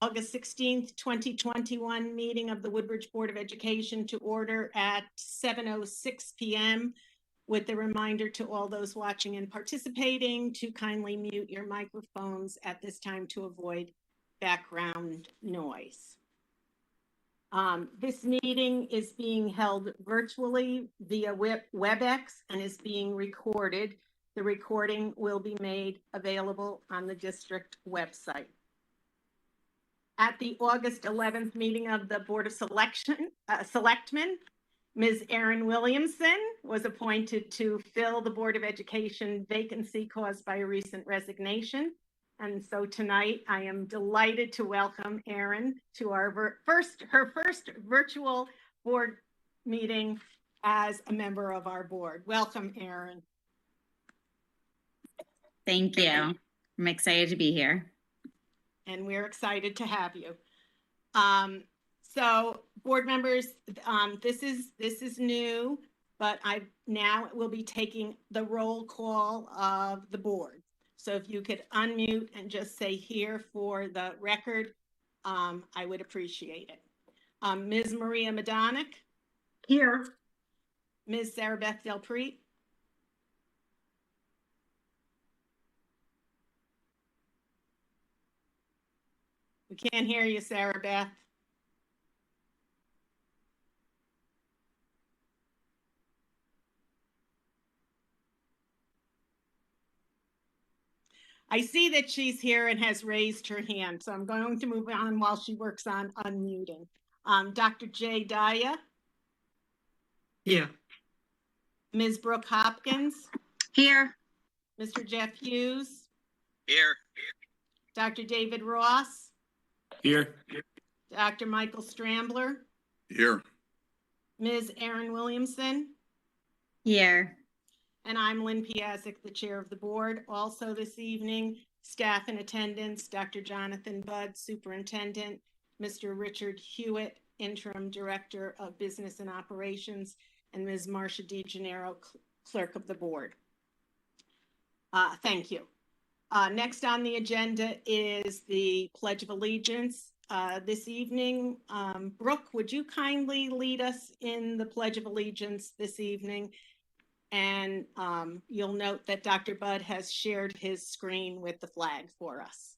August 16th, 2021 meeting of the Woodbridge Board of Education to order at 7:06 p.m. with a reminder to all those watching and participating to kindly mute your microphones at this time to avoid background noise. This meeting is being held virtually via WebEx and is being recorded. The recording will be made available on the district website. At the August 11th meeting of the Board of Selectmen, Ms. Erin Williamson was appointed to fill the Board of Education vacancy caused by a recent resignation. And so tonight I am delighted to welcome Erin to our first virtual board meeting as a member of our board. Welcome, Erin. Thank you. I'm excited to be here. And we're excited to have you. So board members, this is new, but I now will be taking the roll call of the board. So if you could unmute and just say here for the record, I would appreciate it. Ms. Maria Madonic. Here. Ms. Sarah Beth Delpreet. We can't hear you, Sarah Beth. I see that she's here and has raised her hand, so I'm going to move on while she works on unmuting. Dr. Jay Daya. Here. Ms. Brooke Hopkins. Here. Mr. Jeff Hughes. Here. Dr. David Ross. Here. Dr. Michael Strambler. Here. Ms. Erin Williamson. Here. And I'm Lynn Piasek, the chair of the board. Also this evening, staff in attendance, Dr. Jonathan Budd, superintendent, Mr. Richard Hewitt, interim director of business and operations, and Ms. Marcia DeGennaro, clerk of the board. Thank you. Next on the agenda is the Pledge of Allegiance. This evening, Brooke, would you kindly lead us in the Pledge of Allegiance this evening? And you'll note that Dr. Budd has shared his screen with the flag for us.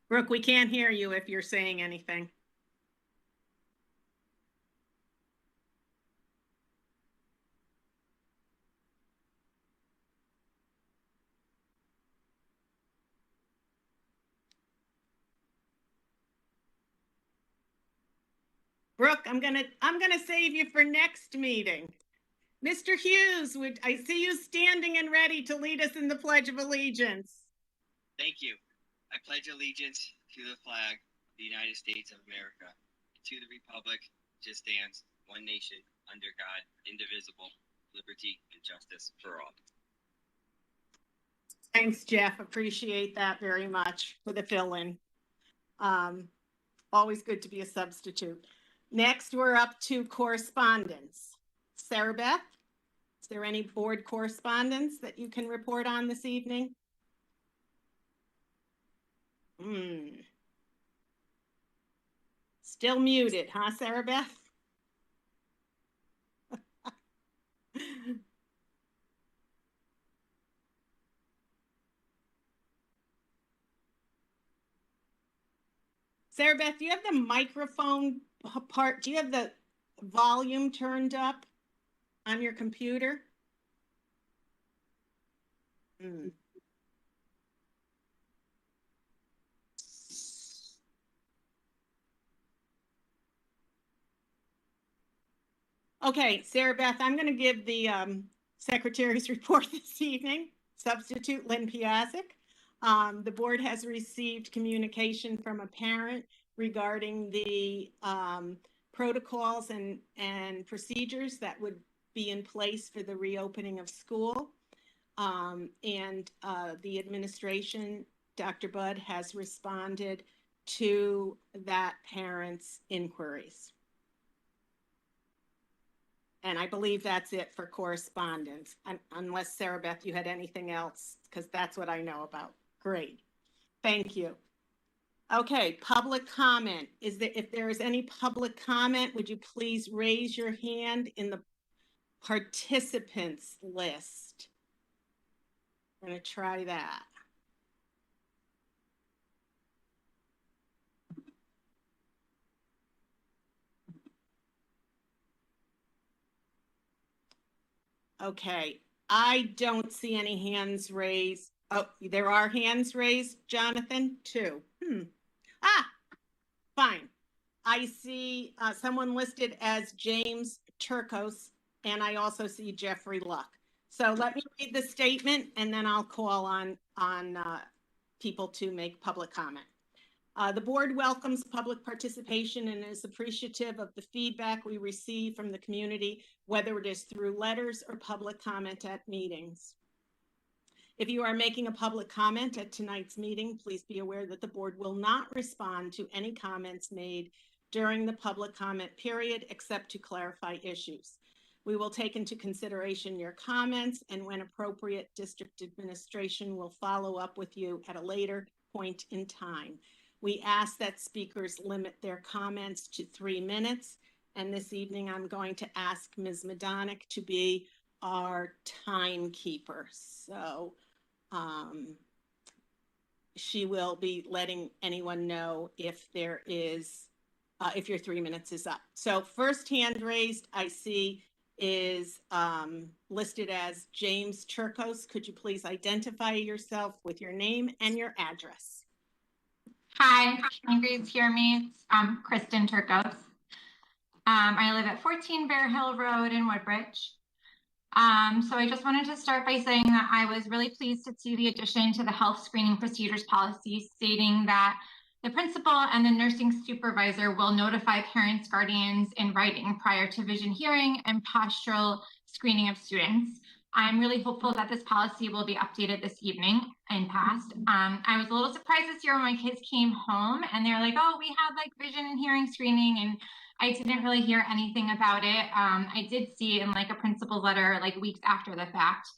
Brooke, we can't hear you if you're saying anything. Brooke, I'm gonna save you for next meeting. Mr. Hughes, I see you standing and ready to lead us in the Pledge of Allegiance. Thank you. I pledge allegiance to the flag of the United States of America, to the republic which stands one nation under God, indivisible, liberty and justice for all. Thanks, Jeff. Appreciate that very much for the fill-in. Always good to be a substitute. Next, we're up to correspondence. Sarah Beth, is there any board correspondence that you can report on this evening? Still muted, huh, Sarah Beth? Sarah Beth, do you have the microphone part? Do you have the volume turned up on your computer? Okay, Sarah Beth, I'm going to give the secretary's report this evening. Substitute Lynn Piasek. The board has received communication from a parent regarding the protocols and procedures that would be in place for the reopening of school. And the administration, Dr. Budd, has responded to that parent's inquiries. And I believe that's it for correspondence, unless Sarah Beth, you had anything else, because that's what I know about. Great. Thank you. Okay, public comment. If there is any public comment, would you please raise your hand in the participants list? I'm going to try that. Okay, I don't see any hands raised. Oh, there are hands raised, Jonathan, two. Ah, fine. I see someone listed as James Turcos, and I also see Jeffrey Luck. So let me read the statement, and then I'll call on people to make public comment. The board welcomes public participation and is appreciative of the feedback we receive from the community, whether it is through letters or public comment at meetings. If you are making a public comment at tonight's meeting, please be aware that the board will not respond to any comments made during the public comment period, except to clarify issues. We will take into consideration your comments, and when appropriate, district administration will follow up with you at a later point in time. We ask that speakers limit their comments to 3 minutes. And this evening, I'm going to ask Ms. Madonic to be our timekeeper. So she will be letting anyone know if there is, if your 3 minutes is up. So first hand raised I see is listed as James Turcos. Could you please identify yourself with your name and your address? Hi, can you guys hear me? I'm Kristen Turcos. I live at 14 Bear Hill Road in Woodbridge. So I just wanted to start by saying that I was really pleased to see the addition to the health screening procedures policy stating that the principal and the nursing supervisor will notify parents, guardians in writing prior to vision hearing and postural screening of students. I'm really hopeful that this policy will be updated this evening and passed. I was a little surprised this year when my kids came home and they're like, oh, we had like vision and hearing screening, and I didn't really hear anything about it. I did see in like a principal letter like weeks after the fact.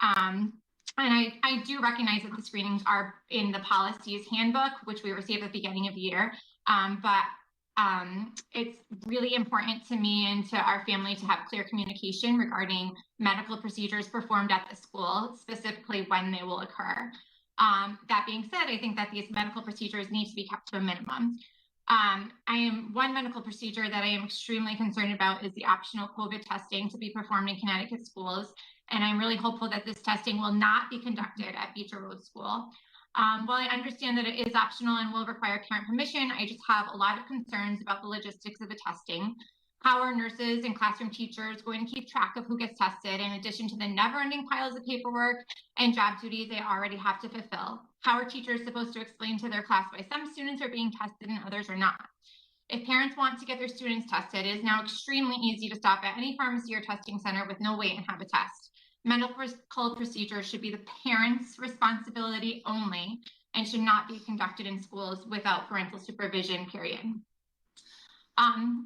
And I do recognize that the screenings are in the policies handbook, which we received at the beginning of the year. But it's really important to me and to our family to have clear communication regarding medical procedures performed at the school, specifically when they will occur. That being said, I think that these medical procedures need to be kept to a minimum. One medical procedure that I am extremely concerned about is the optional COVID testing to be performed in Connecticut schools. And I'm really hopeful that this testing will not be conducted at Beecher Road School. While I understand that it is optional and will require parent permission, I just have a lot of concerns about the logistics of the testing. How are nurses and classroom teachers going to keep track of who gets tested, in addition to the never-ending piles of paperwork and job duties they already have to fulfill? How are teachers supposed to explain to their class why some students are being tested and others are not? If parents want to get their students tested, it is now extremely easy to stop at any pharmacy or testing center with no wait and have a test. Medical procedures should be the parents' responsibility only and should not be conducted in schools without parental supervision, period.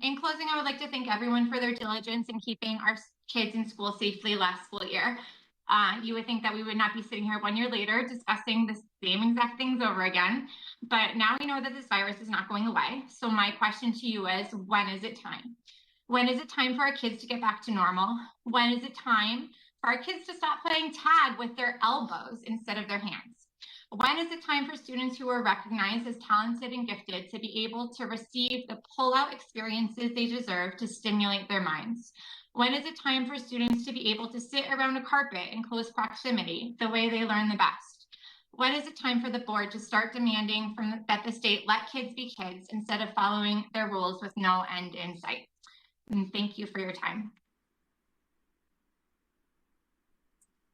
In closing, I would like to thank everyone for their diligence in keeping our kids in school safely last school year. You would think that we would not be sitting here 1 year later discussing the same exact things over again, but now we know that this virus is not going away. So my question to you is, when is it time? When is it time for our kids to get back to normal? When is it time for our kids to stop playing tag with their elbows instead of their hands? When is it time for students who are recognized as talented and gifted to be able to receive the pull-out experiences they deserve to stimulate their minds? When is it time for students to be able to sit around a carpet in close proximity, the way they learn the best? When is it time for the board to start demanding that the state let kids be kids instead of following their rules with no end in sight? And thank you for your time.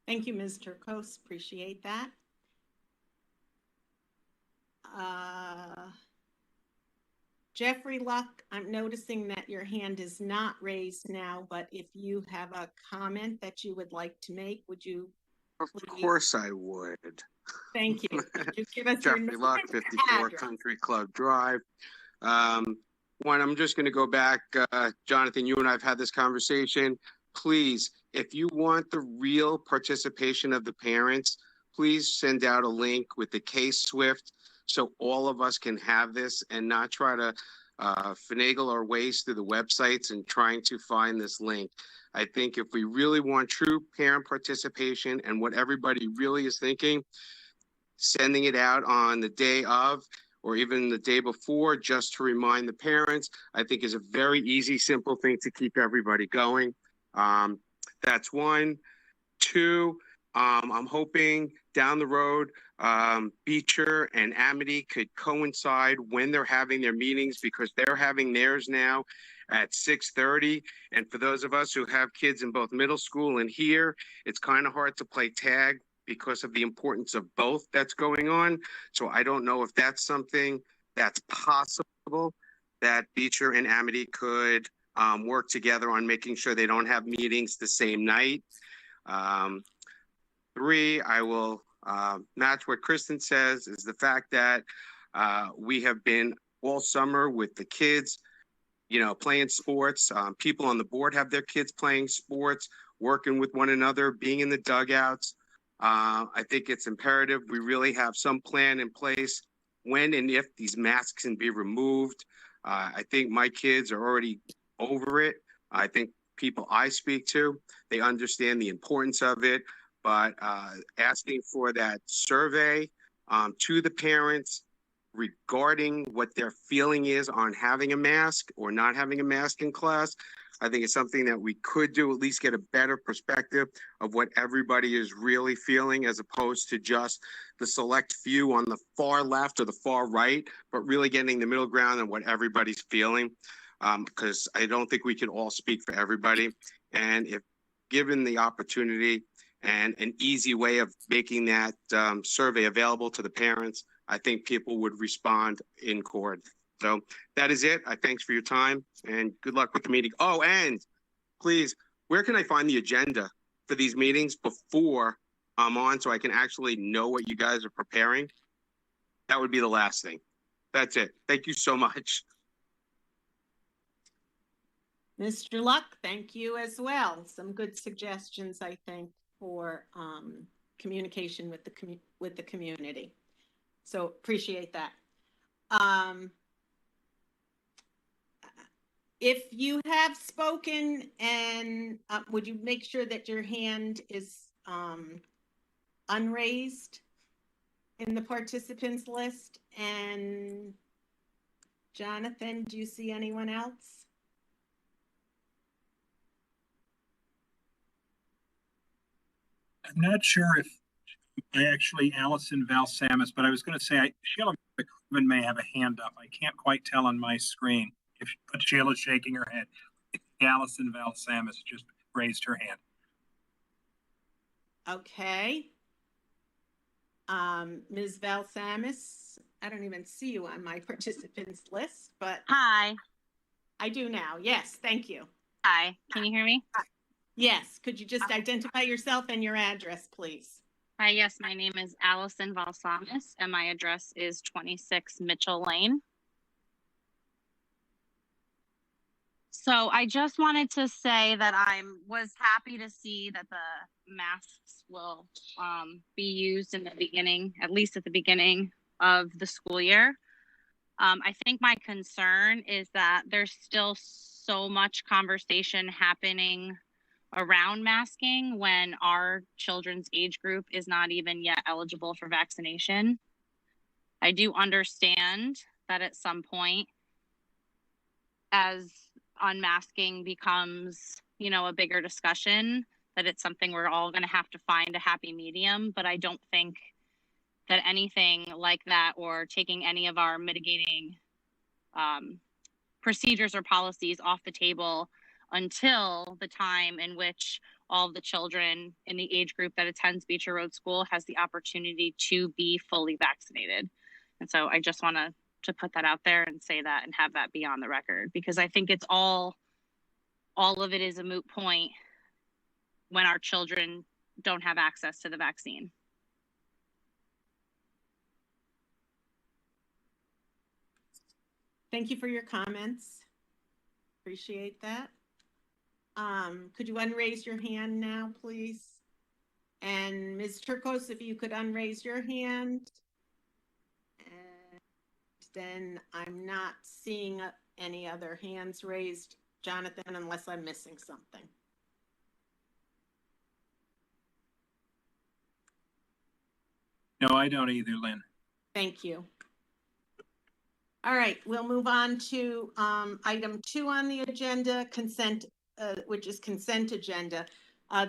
Thank you, Ms. Turcos. Appreciate that. Jeffrey Luck, I'm noticing that your hand is not raised now, but if you have a comment that you would like to make, would you? Of please? course I would. Thank you. Could you give us your Jeffrey name Luck, and 54 address? Country Club Drive. One, I'm just going to go back, Jonathan, you and I have had this conversation. Please, if you want the real participation of the parents, please send out a link with the K-Swift so all of us can have this and not try to finagle our ways through the websites and trying to find this link. I think if we really want true parent participation and what everybody really is thinking, sending it out on the day of or even the day before just to remind the parents, I think is a very easy, simple thing to keep everybody going. That's one. Two, I'm hoping down the road, Beecher and Amity could coincide when they're having their meetings because they're having theirs now at 6:30. And for those of us who have kids in both middle school and here, it's kind of hard to play tag because of the importance of both that's going on. So I don't know if that's something that's possible that Beecher and Amity could work together on making sure they don't have meetings the same night. Three, I will match what Kristen says is the fact that we have been all summer with the kids, you know, playing sports. People on the board have their kids playing sports, working with one another, being in the dugouts. I think it's imperative we really have some plan in place when and if these masks can be removed. I think my kids are already over it. I think people I speak to, they understand the importance of it, but asking for that survey to the parents regarding what their feeling is on having a mask or not having a mask in class, I think it's something that we could do, at least get a better perspective of what everybody is really feeling as opposed to just the select few on the far left or the far right, but really getting the middle ground and what everybody's feeling. Because I don't think we can all speak for everybody. And if given the opportunity and an easy way of making that survey available to the parents, I think people would respond in accord. So that is it. I thanks for your time and good luck with the meeting. Oh, and please, where can I find the agenda for these meetings before I'm on so I can actually know what you guys are preparing? That would be the last thing. That's it. Thank you so much. Mr. Luck, thank you as well. Some good suggestions, I think, for communication with the community. So appreciate that. If you have spoken and would you make sure that your hand is unraised in the participants list? And Jonathan, do you see anyone else? I'm not sure if I actually Allison Valsamis, but I was going to say Sheila McCriven may have a hand up. I can't quite tell on my screen. But Sheila's shaking her head. Allison Valsamis just raised her hand. Okay. Ms. Valsamis, I don't even see you on my participants list, but Hi. I do now. Yes, thank you. Hi. Can you hear me? Yes, could you just identify yourself and your address, please? Hi, yes, my name is Allison Valsamis, and my address is 26 Mitchell Lane. So I just wanted to say that I was happy to see that the masks will be used in the beginning, at least at the beginning of the school year. I think my concern is that there's still so much conversation happening around masking when our children's age group is not even yet eligible for vaccination. I do understand that at some point, as unmasking becomes, you know, a bigger discussion, that it's something we're all going to have to find a happy medium. But I don't think that anything like that or taking any of our mitigating procedures or policies off the table until the time in which all the children in the age group that attends Beecher Road School has the opportunity to be fully vaccinated. And so I just want to put that out there and say that and have that be on the record, because I think it's all of it is a moot point when our children don't have access to the vaccine. Thank you for your comments. Appreciate that. Could you unraise your hand now, please? And Ms. Turcos, if you could unraise your hand. And then I'm not seeing any other hands raised, Jonathan, unless I'm missing something. No, I don't either, Lynn. Thank you. All right, we'll move on to item 2 on the agenda, consent, which is consent agenda.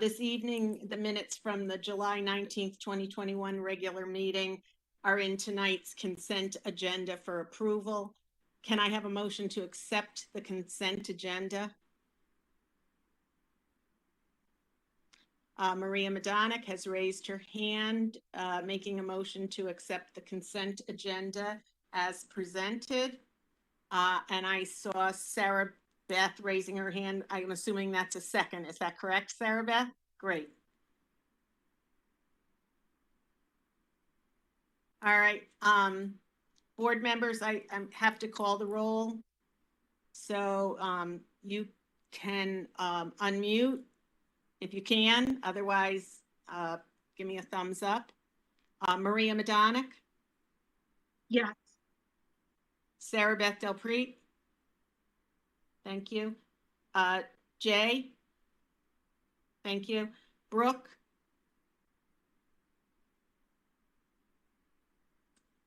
This evening, the minutes from the July 19th, 2021 regular meeting are in tonight's consent agenda for approval. Can I have a motion to accept the consent agenda? Maria Madonic has raised her hand, making a motion to accept the consent agenda as presented. And I saw Sarah Beth raising her hand. I'm assuming that's a second. Is that correct, Sarah Beth? Great. All right. Board members, I have to call the roll. So you can unmute if you can. Otherwise, give me a thumbs up. Maria Madonic? Yes. Sarah Beth Delpreet? Thank you. Jay? Thank you. Brooke?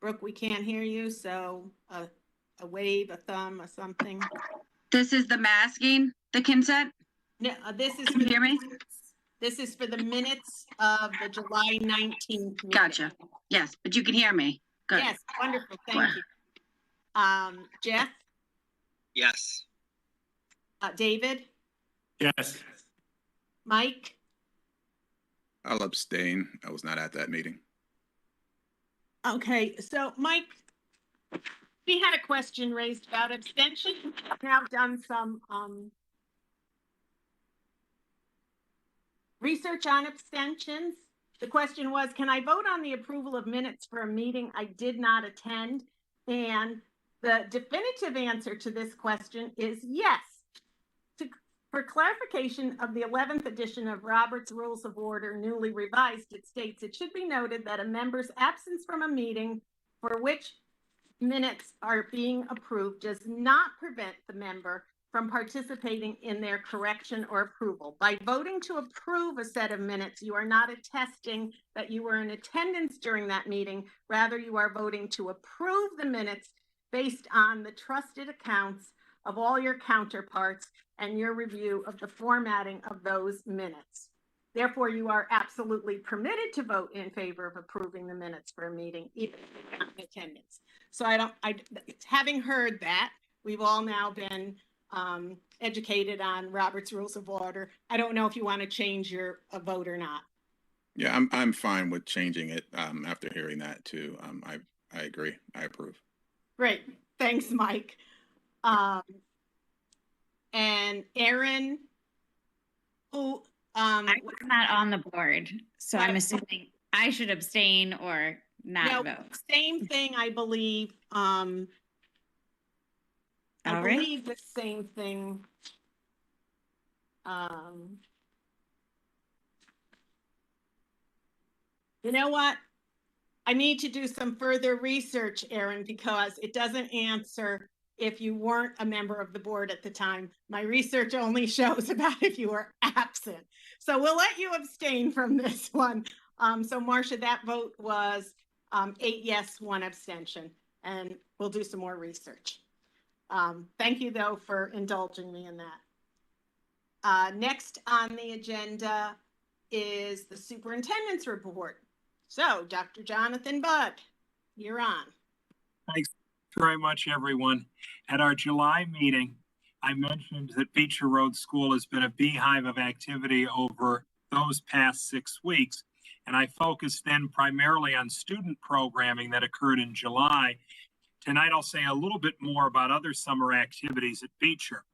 Brooke, we can't hear you, so a wave, a thumb, or something. This is the masking, the consent? No, this is Can you hear me? This is for the minutes of the July 19th meeting. Gotcha. Yes, but you can hear me. Good. Yes, wonderful. Thank you. Jeff? Yes. David? Yes. Mike? I'll abstain. I was not at that meeting. Okay, so Mike, we had a question raised about abstention. I've now done some research on abstentions. The question was, can I vote on the approval of minutes for a meeting I did not attend? And the definitive answer to this question is yes. For clarification of the 11th edition of Robert's Rules of Order, newly revised, it states, it should be noted that a member's absence from a meeting for which minutes are being approved does not prevent the member from participating in their correction or approval. By voting to approve a set of minutes, you are not attesting that you were in attendance during that meeting. Rather, you are voting to approve the minutes based on the trusted accounts of all your counterparts and your review of the formatting of those minutes. Therefore, you are absolutely permitted to vote in favor of approving the minutes for a meeting, even if you're not in attendance. So having heard that, we've all now been educated on Robert's Rules of Order. I don't know if you want to change your vote or not. Yeah, I'm fine with changing it after hearing that too. I agree. I approve. Great. Thanks, Mike. And Aaron, who I'm not on the board, so I'm assuming I should abstain or not vote. Same thing, I believe. I believe the same thing. You know what? I need to do some further research, Aaron, because it doesn't answer if you weren't a member of the board at the time. My research only shows about if you were absent. So we'll let you abstain from this one. So Marcia, that vote was 8 yes, 1 abstention, and we'll do some more research. Thank you though for indulging me in that. Next on the agenda is the superintendent's report. So Dr. Jonathan Budd, you're on. Thanks very much, everyone. At our July meeting, I mentioned that Beecher Road School has been a beehive of activity over those past 6 weeks. And I focused then primarily on student programming that occurred in July. Tonight, I'll say a little bit more about other summer activities at Beecher.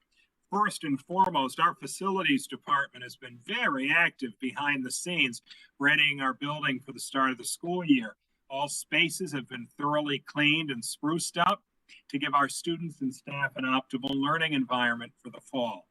First and foremost, our facilities department has been very active behind the scenes, readying our building for the start of the school year. All spaces have been thoroughly cleaned and spruced up. to give our students and staff an optimal learning environment for the fall.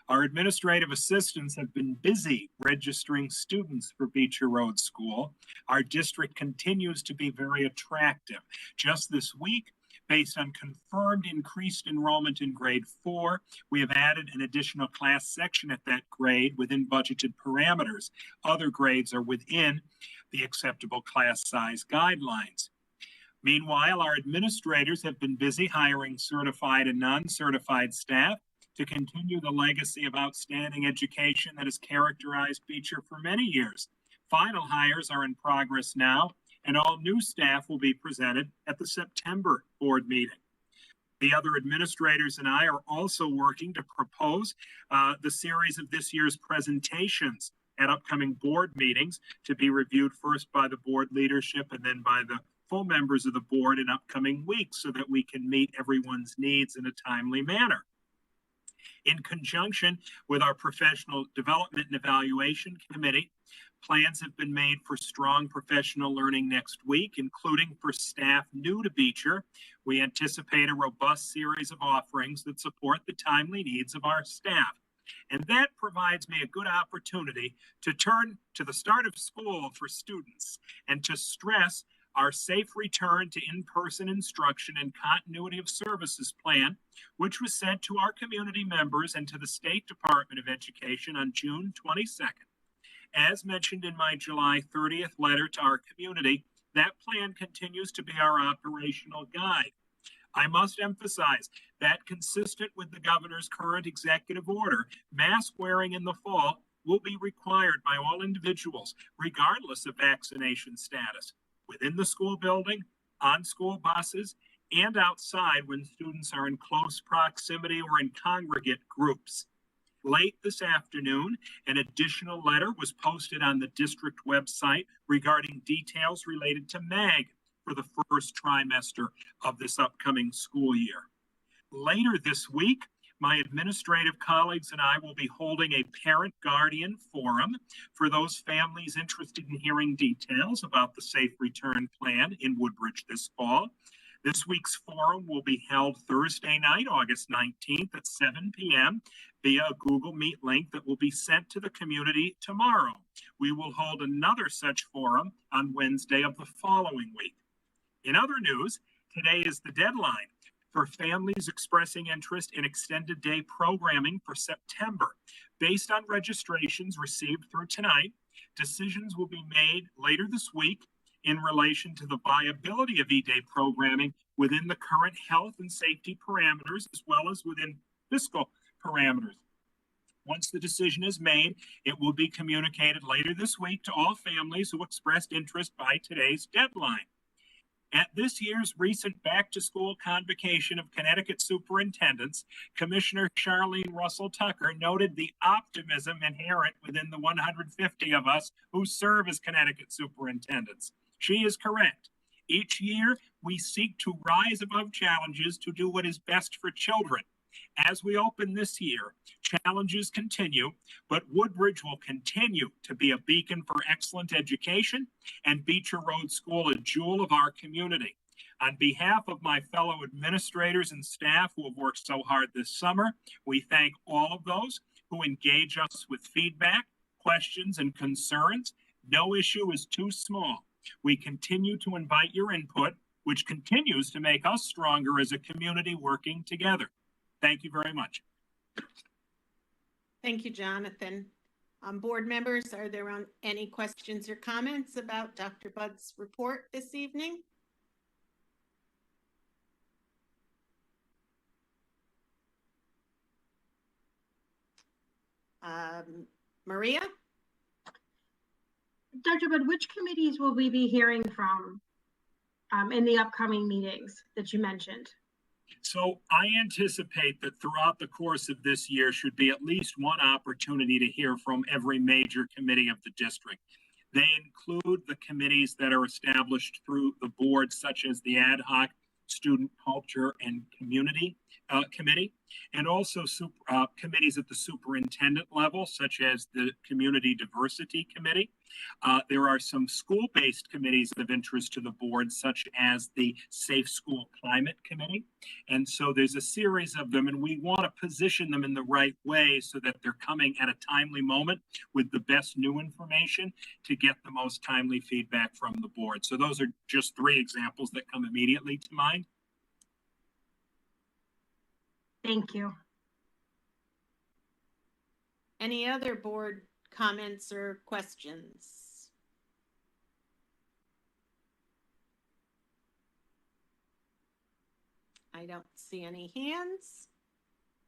Our administrative assistants have been busy registering students for Beecher Road School. Our district continues to be very attractive. Just this week, based on confirmed increased enrollment in grade 4, we have added an additional class section at that grade within budgeted parameters. Other grades are within the acceptable class size guidelines. Meanwhile, our administrators have been busy hiring certified and non-certified staff to continue the legacy of outstanding education that has characterized Beecher for many years. Final hires are in progress now, and all new staff will be presented at the September board meeting. The other administrators and I are also working to propose the series of this year's presentations at upcoming board meetings to be reviewed first by the board leadership and then by the full members of the board in upcoming weeks so that we can meet everyone's needs in a timely manner. In conjunction with our Professional Development and Evaluation Committee, plans have been made for strong professional learning next week, including for staff new to Beecher. We anticipate a robust series of offerings that support the timely needs of our staff. And that provides me a good opportunity to turn to the start of school for students and to stress our safe return to in-person instruction and continuity of services plan, which was sent to our community members and to the State Department of Education on June 22nd. As mentioned in my July 30th letter to our community, that plan continues to be our operational guide. I must emphasize that consistent with the governor's current executive order, mask wearing in the fall will be required by all individuals, regardless of vaccination status, within the school building, on school buses, and outside when students are in close proximity or in congregate groups. Late this afternoon, an additional letter was posted on the district website regarding details related to MAG for the first trimester of this upcoming school year. Later this week, my administrative colleagues and I will be holding a parent-guardian forum for those families interested in hearing details about the Safe Return Plan in Woodbridge this fall. This week's forum will be held Thursday night, August 19th at 7 p.m. via a Google Meet link that will be sent to the community tomorrow. We will hold another such forum on Wednesday of the following week. In other news, today is the deadline for families expressing interest in extended day programming for September. Based on registrations received through tonight, decisions will be made later this week in relation to the viability of E-Day programming within the current health and safety parameters, as well as within fiscal parameters. Once the decision is made, it will be communicated later this week to all families who expressed interest by today's deadline. At this year's recent back-to-school convocation of Connecticut superintendents, Commissioner Charlene Russell Tucker noted the optimism inherent within the 150 of us who serve as Connecticut superintendents. She is correct. Each year, we seek to rise above challenges to do what is best for children. As we open this year, challenges continue, but Woodbridge will continue to be a beacon for excellent education and Beecher Road School a jewel of our community. On behalf of my fellow administrators and staff who have worked so hard this summer, we thank all of those who engage us with feedback, questions, and concerns. No issue is too small. We continue to invite your input, which continues to make us stronger as a community working together. Thank you very much. Thank you, Jonathan. Board members, are there any questions or comments about Dr. Budd's report this evening? Maria? Dr. Budd, which committees will we be hearing from in the upcoming meetings that you mentioned? So I anticipate that throughout the course of this year should be at least one opportunity to hear from every major committee of the district. They include the committees that are established through the board, such as the ad hoc student culture and community, committee, and also committees at the superintendent level, such as the Community Diversity Committee. There are some school-based committees of interest to the board, such as the Safe School Climate Committee. And so there's a series of them, and we want to position them in the right way so that they're coming at a timely moment with the best new information to get the most timely feedback from the board. So those are just 3 examples that come immediately to mind. Thank you. Any other board comments or questions? I don't see any hands.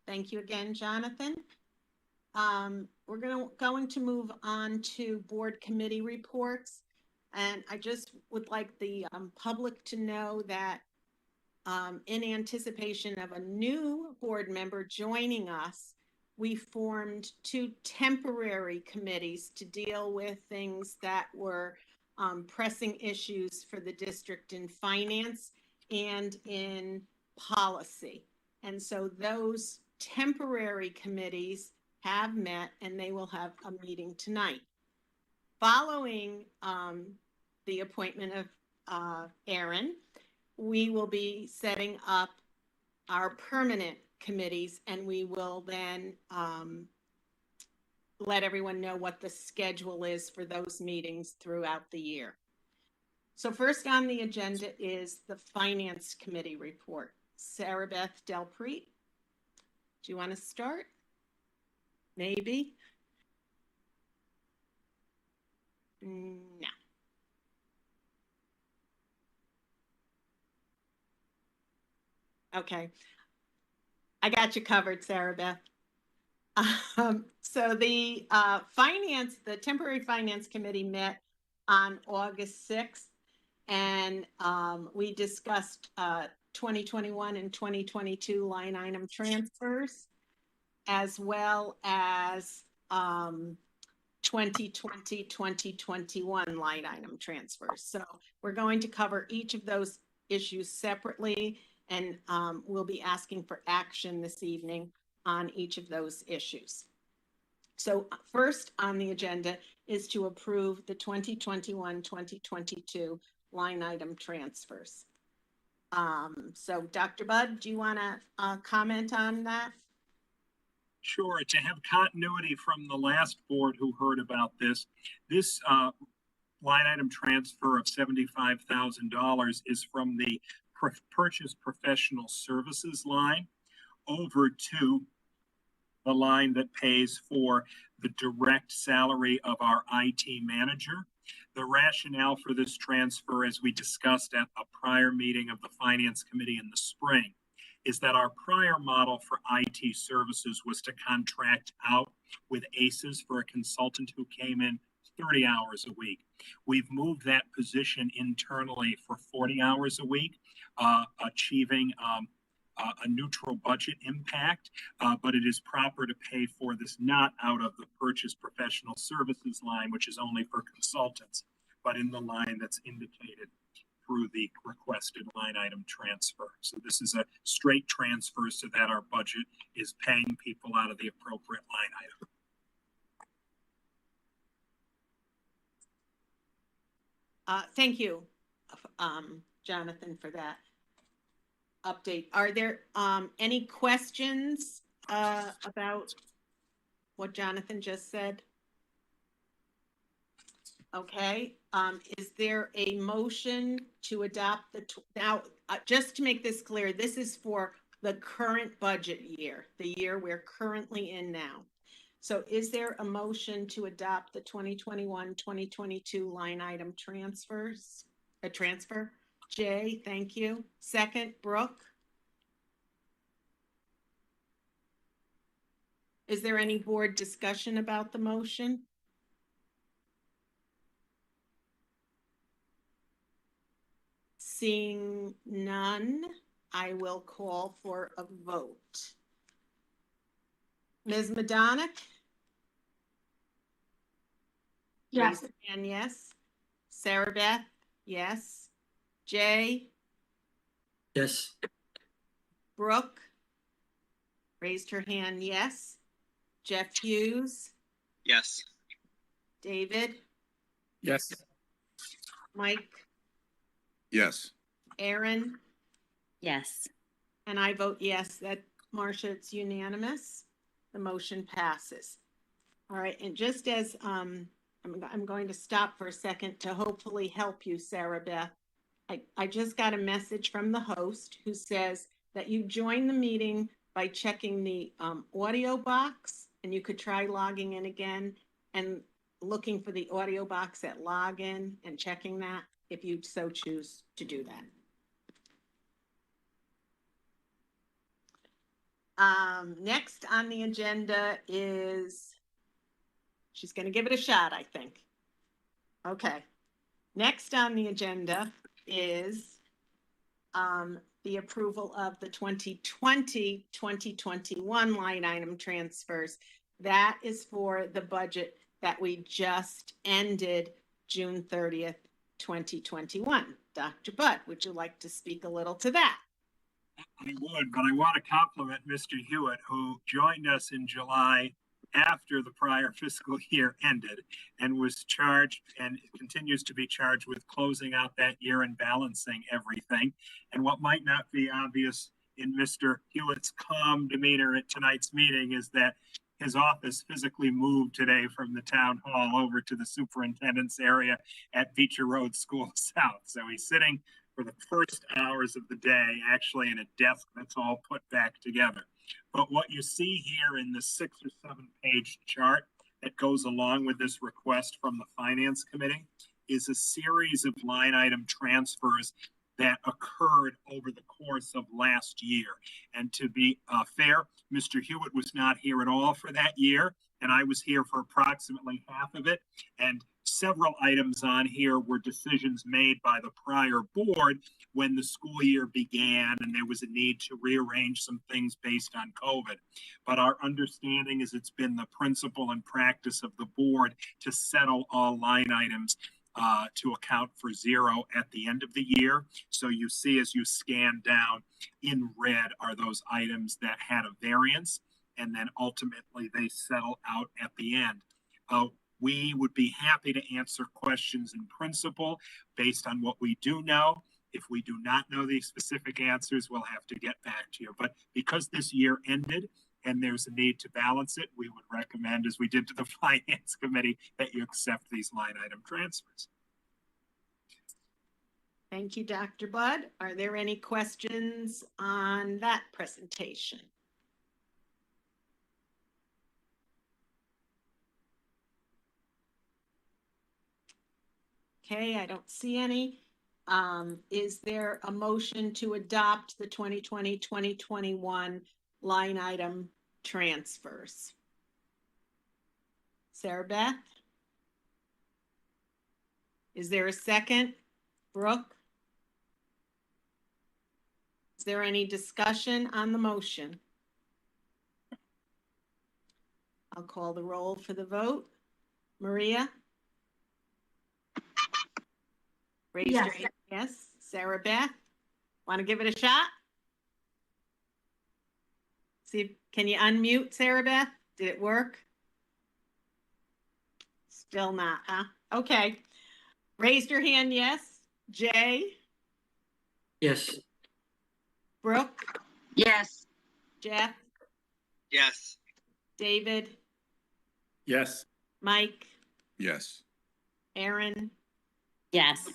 Thank you again, Jonathan. We're going to move on to board committee reports. And I just would like the public to know that in anticipation of a new board member joining us, we formed 2 temporary committees to deal with things that were pressing issues for the district in finance and in policy. And so those temporary committees have met, and they will have a meeting tonight. Following the appointment of Aaron, we will be setting up our permanent committees, and we will then let everyone know what the schedule is for those meetings throughout the year. So first on the agenda is the Finance Committee report. Sarah Beth Delpreet, do you want to start? Maybe? No. Okay. I got you covered, Sarah Beth. So the temporary finance committee met on August 6th, and we discussed 2021 and 2022 line item transfers, as well as 2020, 2021 line item transfers. So we're going to cover each of those issues separately, and we'll be asking for action this evening on each of those issues. So first on the agenda is to approve the 2021-2022 line item transfers. So Dr. Budd, do you want to comment on that? Sure. To have continuity from the last board who heard about this, this line item transfer of $75,000 is from the purchase professional services line over to the line that pays for the direct salary of our IT manager. The rationale for this transfer, as we discussed at a prior meeting of the Finance Committee in the spring, is that our prior model for IT services was to contract out with ACES for a consultant who came in 30 hours a week. We've moved that position internally for 40 hours a week, achieving a neutral budget impact, but it is proper to pay for this not out of the purchase professional services line, which is only for consultants, but in the line that's indicated through the requested line item transfer. So this is a straight transfer so that our budget is paying people out of the appropriate line item. Thank you, Jonathan, for that update. Are there any questions about what Jonathan just said? Okay. Is there a motion to adopt the now? Just to make this clear, this is for the current budget year, the year we're currently in now. So is there a motion to adopt the 2021-2022 line item transfers? A transfer? Jay, thank you. Second, Brooke. Is there any board discussion about the motion? Seeing none, I will call for a vote. Ms. Madonic? Yes. And yes. Sarah Beth? Yes. Jay? Yes. Brooke? raised her hand, yes. Jeff Hughes, Yes. David, Yes. Mike, Yes. Aaron, Yes. and I vote yes. That, Marcia, it's unanimous. The motion passes. All right, and just as I'm going to stop for a second to hopefully help you, Sarah Beth. I just got a message from the host who says that you joined the meeting by checking the audio box, and you could try logging in again and looking for the audio box at login and checking that if you so choose to do that. Next on the agenda is, she's going to give it a shot, I think. Okay. Next on the agenda is the approval of the 2020-2021 line item transfers. That is for the budget that we just ended June 30th, 2021. Dr. Budd, would you like to speak a little to that? I would, but I want to compliment Mr. Hewitt, who joined us in July after the prior fiscal year ended and was charged and continues to be charged with closing out that year and balancing everything. And what might not be obvious in Mr. Hewitt's calm demeanor at tonight's meeting is that his office physically moved today from the town hall over to the superintendent's area at Beecher Road School South. So he's sitting for the first hours of the day, actually in a desk that's all put back together. But what you see here in the 6 or 7 page chart that goes along with this request from the Finance Committee is a series of line item transfers that occurred over the course of last year. And to be fair, Mr. Hewitt was not here at all for that year, and I was here for approximately half of it. And several items on here were decisions made by the prior board when the school year began and there was a need to rearrange some things based on COVID. But our understanding is it's been the principle and practice of the board to settle all line items to account for zero at the end of the year. So you see, as you scan down in red are those items that had a variance, and then ultimately they settle out at the end. We would be happy to answer questions in principle based on what we do know. If we do not know the specific answers, we'll have to get back to you. But because this year ended and there's a need to balance it, we would recommend, as we did to the Finance Committee, that you accept these line item transfers. Thank you, Dr. Budd. Are there any questions on that presentation? Okay, I don't see any. Is there a motion to adopt the 2020-2021 line item transfers? Sarah Beth? Is there a second? Brooke? Is there any discussion on the motion? I'll call the roll for the vote. Maria? Raise your hand. Yes. Sarah Beth? Want to give it a shot? See, can you unmute, Sarah Beth? Did it work? Still not, huh? Okay. Raised your hand, yes. Jay? Yes. Brooke? Yes. Jeff? Yes. David? Yes. Mike? Yes. Aaron? Yes.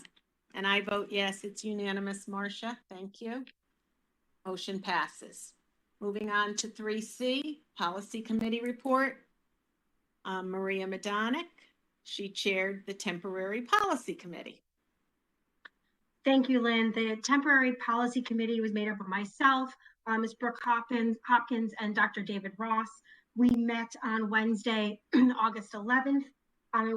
And I vote yes, it's unanimous, Marcia. Thank you. Motion passes. Moving on to 3C, Policy Committee Report. Maria Madonic, she chaired the Temporary Policy Committee. Thank you, Lynn. The Temporary Policy Committee was made up of myself, Ms. Brooke Hopkins, and Dr. David Ross. We met on Wednesday, August 11th.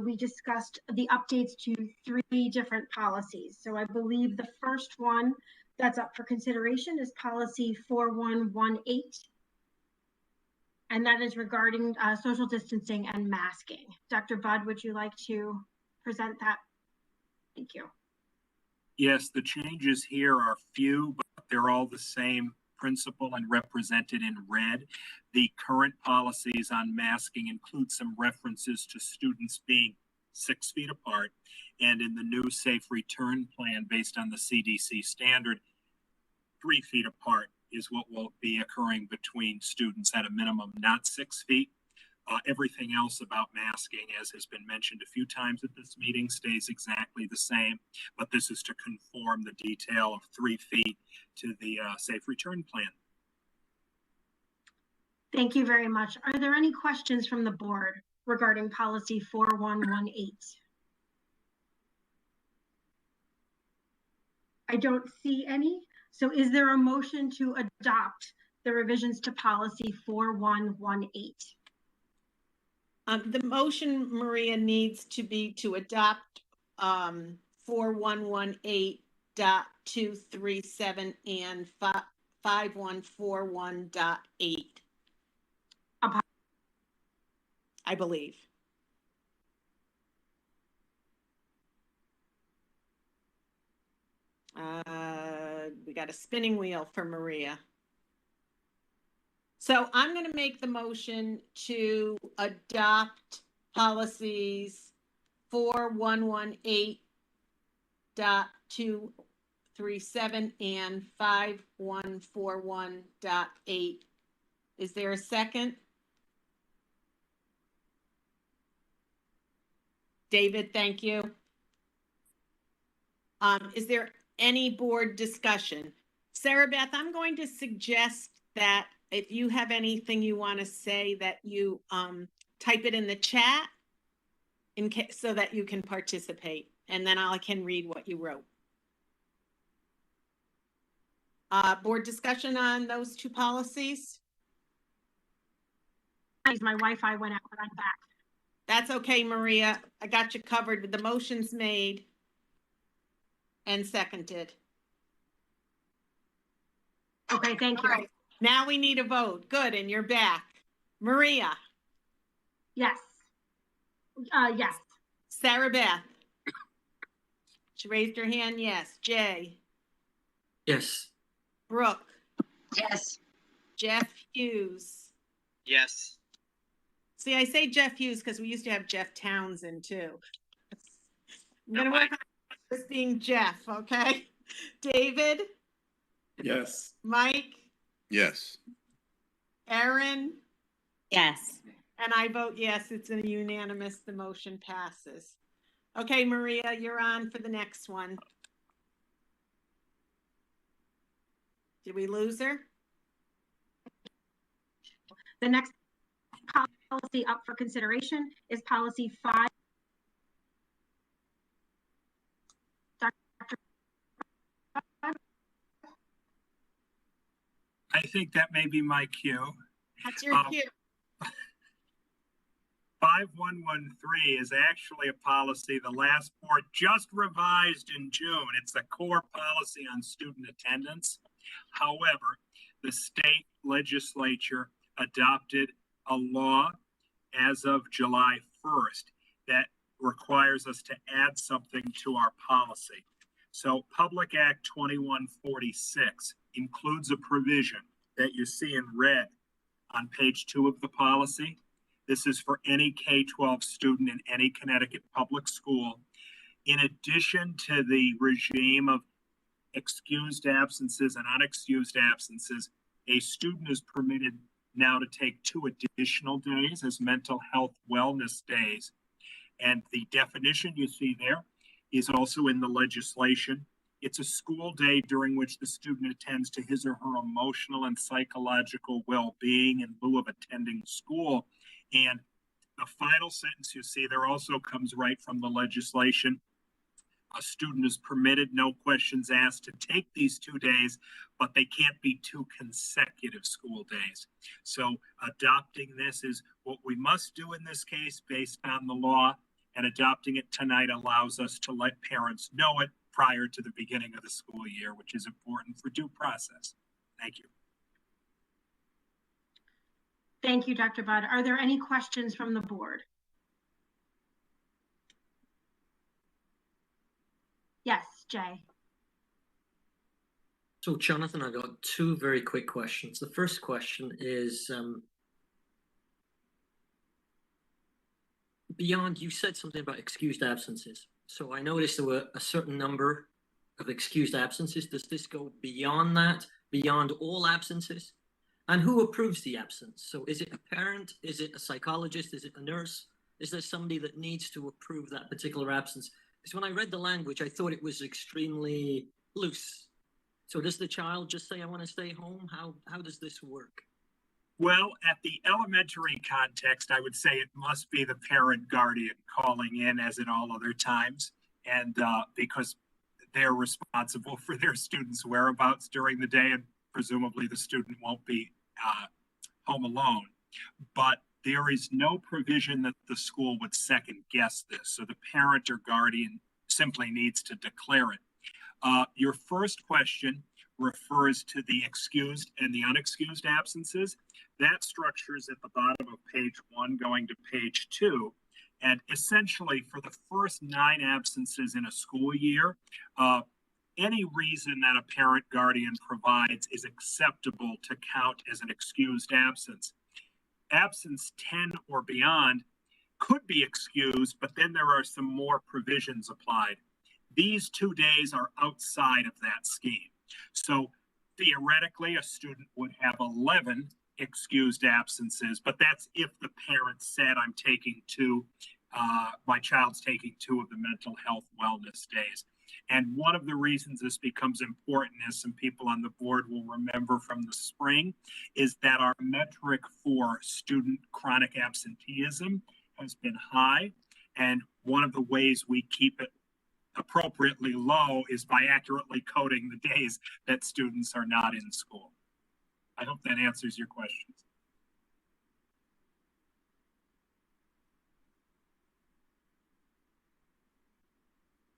We discussed the updates to 3 different policies. So I believe the first one that's up for consideration is policy 4118. And that is regarding social distancing and masking. Dr. Budd, would you like to present that? Thank you. Yes, the changes here are few, but they're all the same principal and represented in red. The current policies on masking include some references to students being 6 feet apart. And in the new safe return plan based on the CDC standard, 3 feet apart is what will be occurring between students at a minimum, not 6 feet. Everything else about masking, as has been mentioned a few times at this meeting, stays exactly the same, but this is to conform the detail of 3 feet to the safe return plan. Thank you very much. Are there any questions from the board regarding policy 4118? I don't see any. So is there a motion to adopt the revisions to policy 4118? The motion, Maria, needs to be to adopt 4118.237 and 5141.8. I believe. We got a spinning wheel for Maria. So I'm going to make the motion to adopt policies 4118.237 and 5141.8. Is there a second? David, thank you. Is there any board discussion? Sarah Beth, I'm going to suggest that if you have anything you want to say, that you type it in the chat in case, so that you can participate, and then I can read what you wrote. Board discussion on those two policies? My Wi-Fi went out, but I'm back. That's okay, Maria. I got you covered with the motions made and seconded. Okay, thank you. All right. Now we need a vote. Good, and you're back. Maria. Yes. Yes. Sarah Beth. She raised her hand, yes. Jay. Yes. Brooke. Yes. Jeff Hughes. Yes. See, I say Jeff Hughes because we used to have Jeff Townsend too. I'm gonna work on this being Jeff, okay? David. Yes. Mike. Yes. Erin. Yes. And I vote yes, it's a unanimous, the motion passes. Okay, Maria, you're on for the next one. Did we lose her? The next policy up for consideration is policy 5. I think that may be my cue. That's your cue. 5113 is actually a policy the last board just revised in June. It's a core policy on student attendance. However, the state legislature adopted a law as of July 1st that requires us to add something to our policy. So Public Act 2146 includes a provision that you see in red on page 2 of the policy. This is for any K-12 student in any Connecticut public school. In addition to the regime of excused absences and unexcused absences, a student is permitted now to take 2 additional days as mental health wellness days. And the definition you see there is also in the legislation. It's a school day during which the student attends to his or her emotional and psychological well-being in lieu of attending school. And the final sentence you see there also comes right from the legislation. A student is permitted, no questions asked, to take these 2 days, but they can't be 2 consecutive school days. So adopting this is what we must do in this case based on the law, and adopting it tonight allows us to let parents know it prior to the beginning of the school year, which is important for due process. Thank you. Thank you, Dr. Budd. Are there any questions from the board? Yes, Jay. So, Jonathan, I got two very quick questions. The first question is, beyond, you said something about excused absences. So I noticed there were a certain number of excused absences. Does this go beyond that, beyond all absences? And who approves the absence? So is it a parent? Is it a psychologist? Is it a nurse? Is there somebody that needs to approve that particular absence? Because when I read the language, I thought it was extremely loose. So does the child just say, I want to stay home? How does this work? Well, at the elementary context, I would say it must be the parent guardian calling in as in all other times. And because they're responsible for their students' whereabouts during the day, and presumably the student won't be home alone. But there is no provision that the school would second guess this. So the parent or guardian simply needs to declare it. Your first question refers to the excused and the unexcused absences. That structure is at the bottom of page 1 going to page 2. And essentially for the first 9 absences in a school year, any reason that a parent guardian provides is acceptable to count as an excused absence. Absence 10 or beyond could be excused, but then there are some more provisions applied. These 2 days are outside of that scheme. So theoretically, a student would have 11 excused absences, but that's if the parent said, I'm taking 2, my child's taking 2 of the mental health wellness days. And one of the reasons this becomes important, as some people on the board will remember from the spring, is that our metric for student chronic absenteeism has been high. And one of the ways we keep it appropriately low is by accurately coding the days that students are not in school. I hope that answers your questions.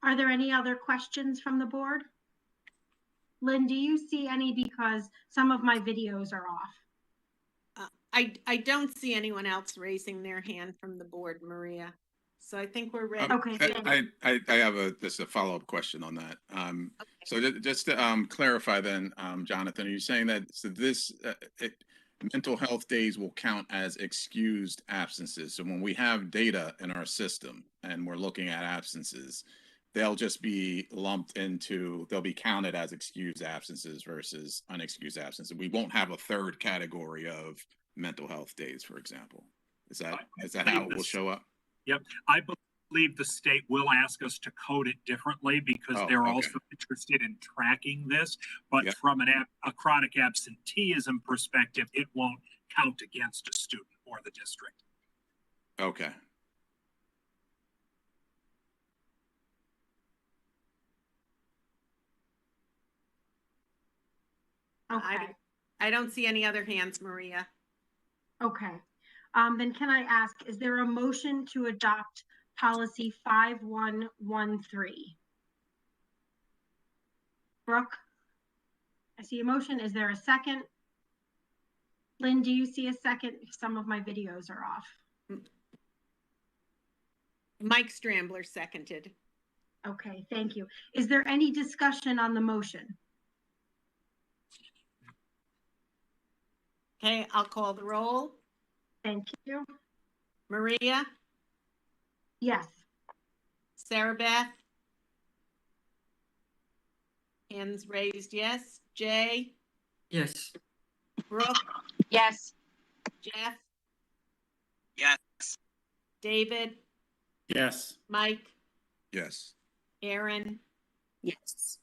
Are there any other questions from the board? Lynn, do you see any, because some of my videos are off? I don't see anyone else raising their hand from the board, Maria. So I think we're ready. Okay. I have just a follow-up question on that. Okay. So just to clarify then, Jonathan, are you saying that this mental health days will count as excused absences? So when we have data in our system and we're looking at absences, they'll just be lumped into, they'll be counted as excused absences versus unexcused absences. We won't have a third category of mental health days, for example. Is that how it will show up? Yep. I believe the state will ask us to code it differently because they're also interested in tracking this. But from a chronic absenteeism perspective, it won't count against a student or the district. Okay. Okay. I don't see any other hands, Maria. Okay. Then can I ask, is there a motion to adopt policy 5113? Brooke? I see a motion. Is there a second? Lynn, do you see a second? Some of my videos are off. Mike Strambler seconded. Okay, thank you. Is there any discussion on the motion? Okay, I'll call the roll. Thank you. Maria? Yes. Sarah Beth? Hands raised, yes. Jay? Yes. Brooke? Yes. Jeff? Yes. David? Yes. Mike? Yes. Aaron? Yes.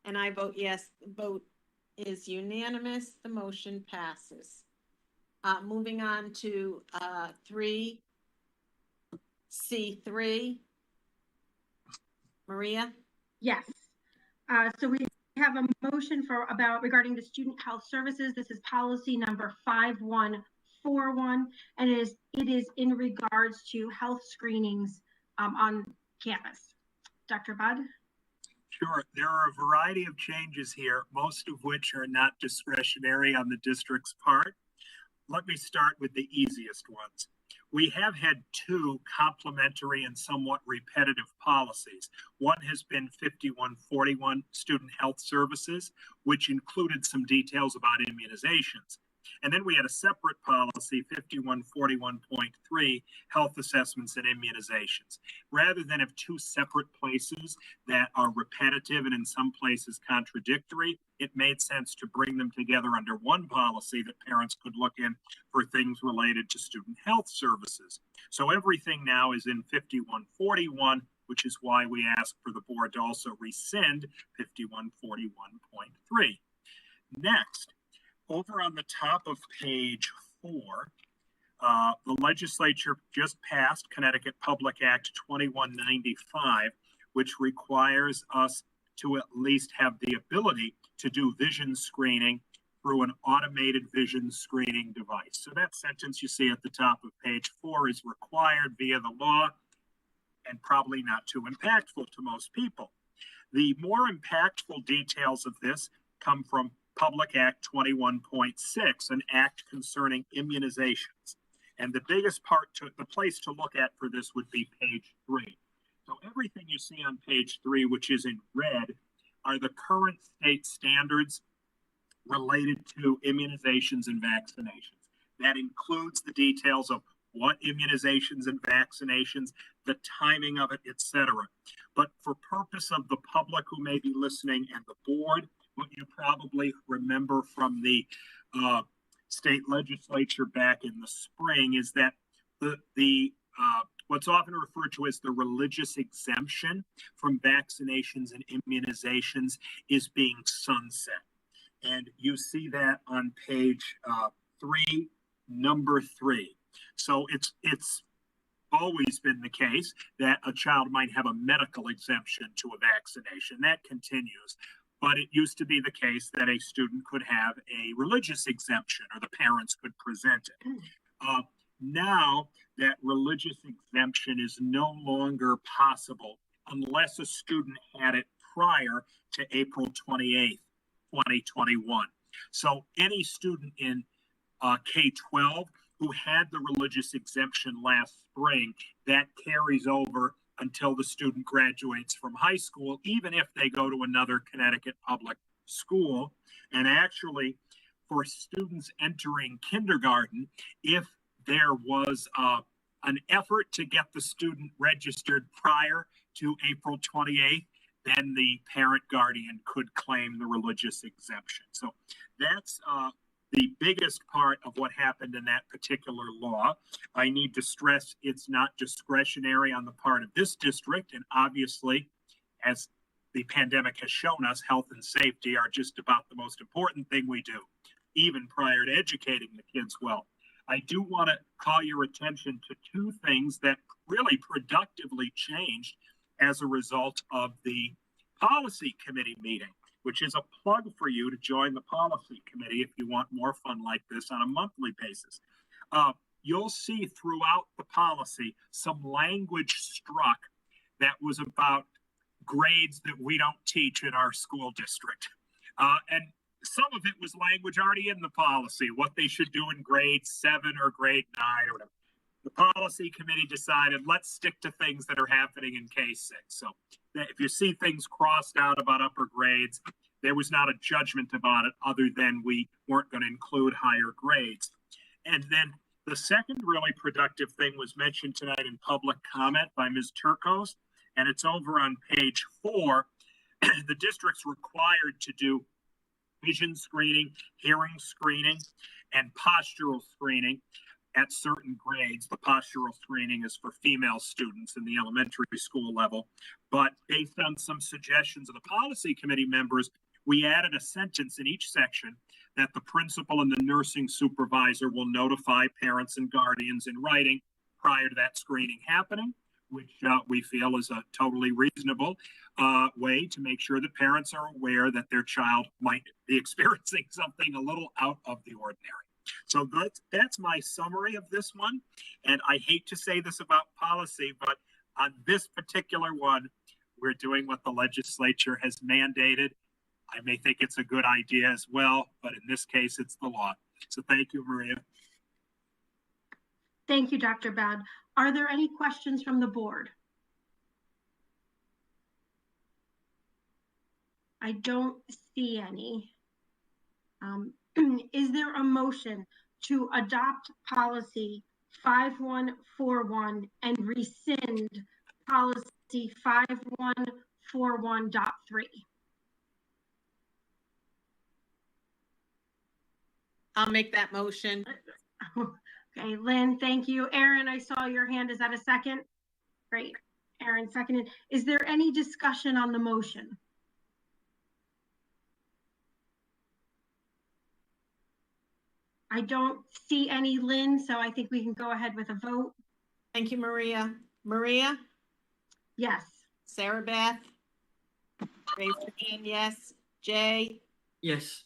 And I vote yes. The vote is unanimous. The motion passes. Moving on to 3C3. Maria? Yes. So we have a motion regarding the student health services. This is policy number 5141, and it is in regards to health screenings on campus. Dr. Budd? Sure. There are a variety of changes here, most of which are not discretionary on the district's part. Let me start with the easiest ones. we have had two complementary and somewhat repetitive policies. One has been 5141 Student Health Services, which included some details about immunizations. And then we had a separate policy, 5141.3, Health Assessments and Immunizations. Rather than have two separate places that are repetitive and in some places contradictory, it made sense to bring them together under one policy that parents could look in for things related to student health services. So everything now is in 5141, which is why we ask for the board to also rescind 5141.3. Next, over on the top of page 4, the legislature just passed Connecticut Public Act 2195, which requires us to at least have the ability to do vision screening through an automated vision screening device. So that sentence you see at the top of page 4 is required via the law and probably not too impactful to most people. The more impactful details of this come from Public Act 21.6, an act concerning immunizations. And the biggest part, the place to look at for this would be page 3. So everything you see on page 3, which is in red, are the current state standards related to immunizations and vaccinations. That includes the details of what immunizations and vaccinations, the timing of it, etc. But for purpose of the public who may be listening and the board, what you probably remember from the state legislature back in the spring is that the what's often referred to as the religious exemption from vaccinations and immunizations is being sunset. And you see that on page 3, number 3. So it's always been the case that a child might have a medical exemption to a vaccination. That continues. But it used to be the case that a student could have a religious exemption or the parents could present it. Now that religious exemption is no longer possible unless a student had it prior to April 28th, 2021. So any student in K-12 who had the religious exemption last spring, that carries over until the student graduates from high school, even if they go to another Connecticut public school. And actually, for students entering kindergarten, if there was an effort to get the student registered prior to April 28th, then the parent guardian could claim the religious exemption. So that's the biggest part of what happened in that particular law. I need to stress it's not discretionary on the part of this district. And obviously, as the pandemic has shown us, health and safety are just about the most important thing we do, even prior to educating the kids well. I do want to call your attention to two things that really productively changed as a result of the policy committee meeting, which is a plug for you to join the policy committee if you want more fun like this on a monthly basis. You'll see throughout the policy some language struck that was about grades that we don't teach in our school district. And some of it was language already in the policy, what they should do in grade 7 or grade 9 or whatever. The policy committee decided, let's stick to things that are happening in K-6. So if you see things crossed out about upper grades, there was not a judgment about it other than we weren't going to include higher grades. And then the second really productive thing was mentioned tonight in public comment by Ms. Turcos, and it's over on page 4. The district's required to do vision screening, hearing screening, and postural screening at certain grades. The postural screening is for female students in the elementary school level. But based on some suggestions of the policy committee members, we added a sentence in each section that the principal and the nursing supervisor will notify parents and guardians in writing prior to that screening happening, which we feel is a totally reasonable way to make sure that parents are aware that their child might be experiencing something a little out of the ordinary. So that's my summary of this one. And I hate to say this about policy, but on this particular one, we're doing what the legislature has mandated. I may think it's a good idea as well, but in this case, it's the law. So thank you, Maria. Thank you, Dr. Bad. Are there any questions from the board? I don't see any. Is there a motion to adopt policy 5141 and rescind policy 5141.3? I'll make that motion. Okay, Lynn, thank you. Aaron, I saw your hand. Is that a second? Great. Aaron seconded. Is there any discussion on the motion? I don't see any, Lynn, so I think we can go ahead with a vote. Thank you, Maria. Maria? Yes. Sarah Beth? Raise your hand, yes. Jay? Yes.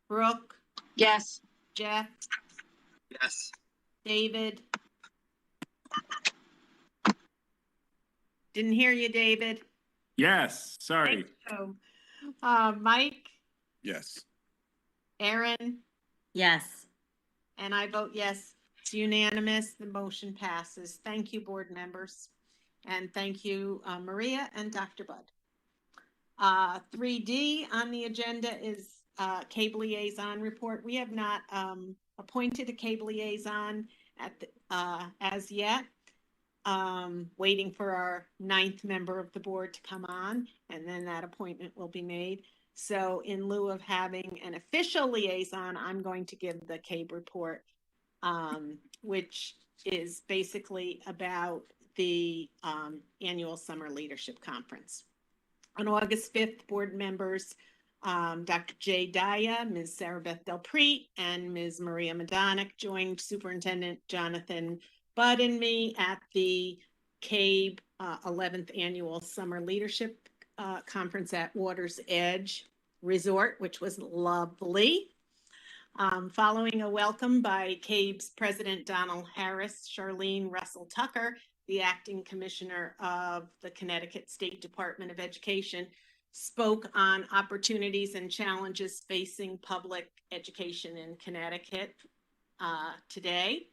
Brooke? Yes. Jeff? Yes. David? Didn't hear you, David. Yes, sorry. Oh. Mike? Yes. Aaron? Yes. And I vote yes. It's unanimous. The motion passes. Thank you, board members. And thank you, Maria and Dr. Budd. 3D on the agenda is CABE Liaison report. We have not appointed a CABE Liaison at the, as yet. Waiting for our 9th member of the board to come on, and then that appointment will be made. So in lieu of having an official liaison, I'm going to give the CABE report, which is basically about the annual summer leadership conference. On August 5th, board members, Dr. Jay Daya, Ms. Sarah Beth Delpreet, and Ms. Maria Madonic joined Superintendent Jonathan Budd and me at the CABE 11th Annual Summer Leadership Conference at Water's Edge Resort, which was lovely. Following a welcome by CABE's President Donald Harris, Charlene Russell Tucker, the acting commissioner of the Connecticut State Department of Education, spoke on opportunities and challenges facing public education in Connecticut today.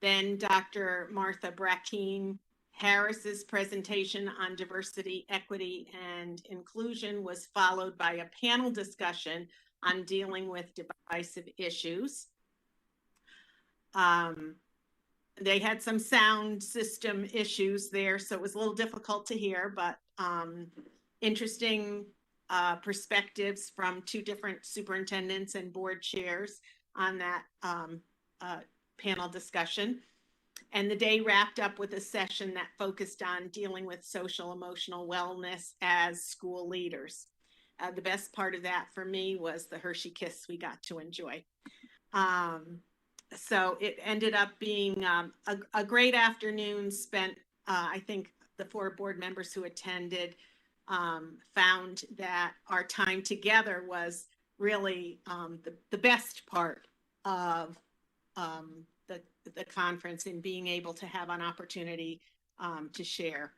Then Dr. Martha Brackeen Harris's presentation on diversity, equity, and inclusion was followed by a panel discussion on dealing with divisive issues. They had some sound system issues there, so it was a little difficult to hear, but interesting perspectives from 2 different superintendents and board chairs on that panel discussion. And the day wrapped up with a session that focused on dealing with social emotional wellness as school leaders. The best part of that for me was the Hershey Kiss we got to enjoy. So it ended up being a great afternoon spent. I think the 4 board members who attended found that our time together was really the best part of the conference, in being able to have an opportunity to share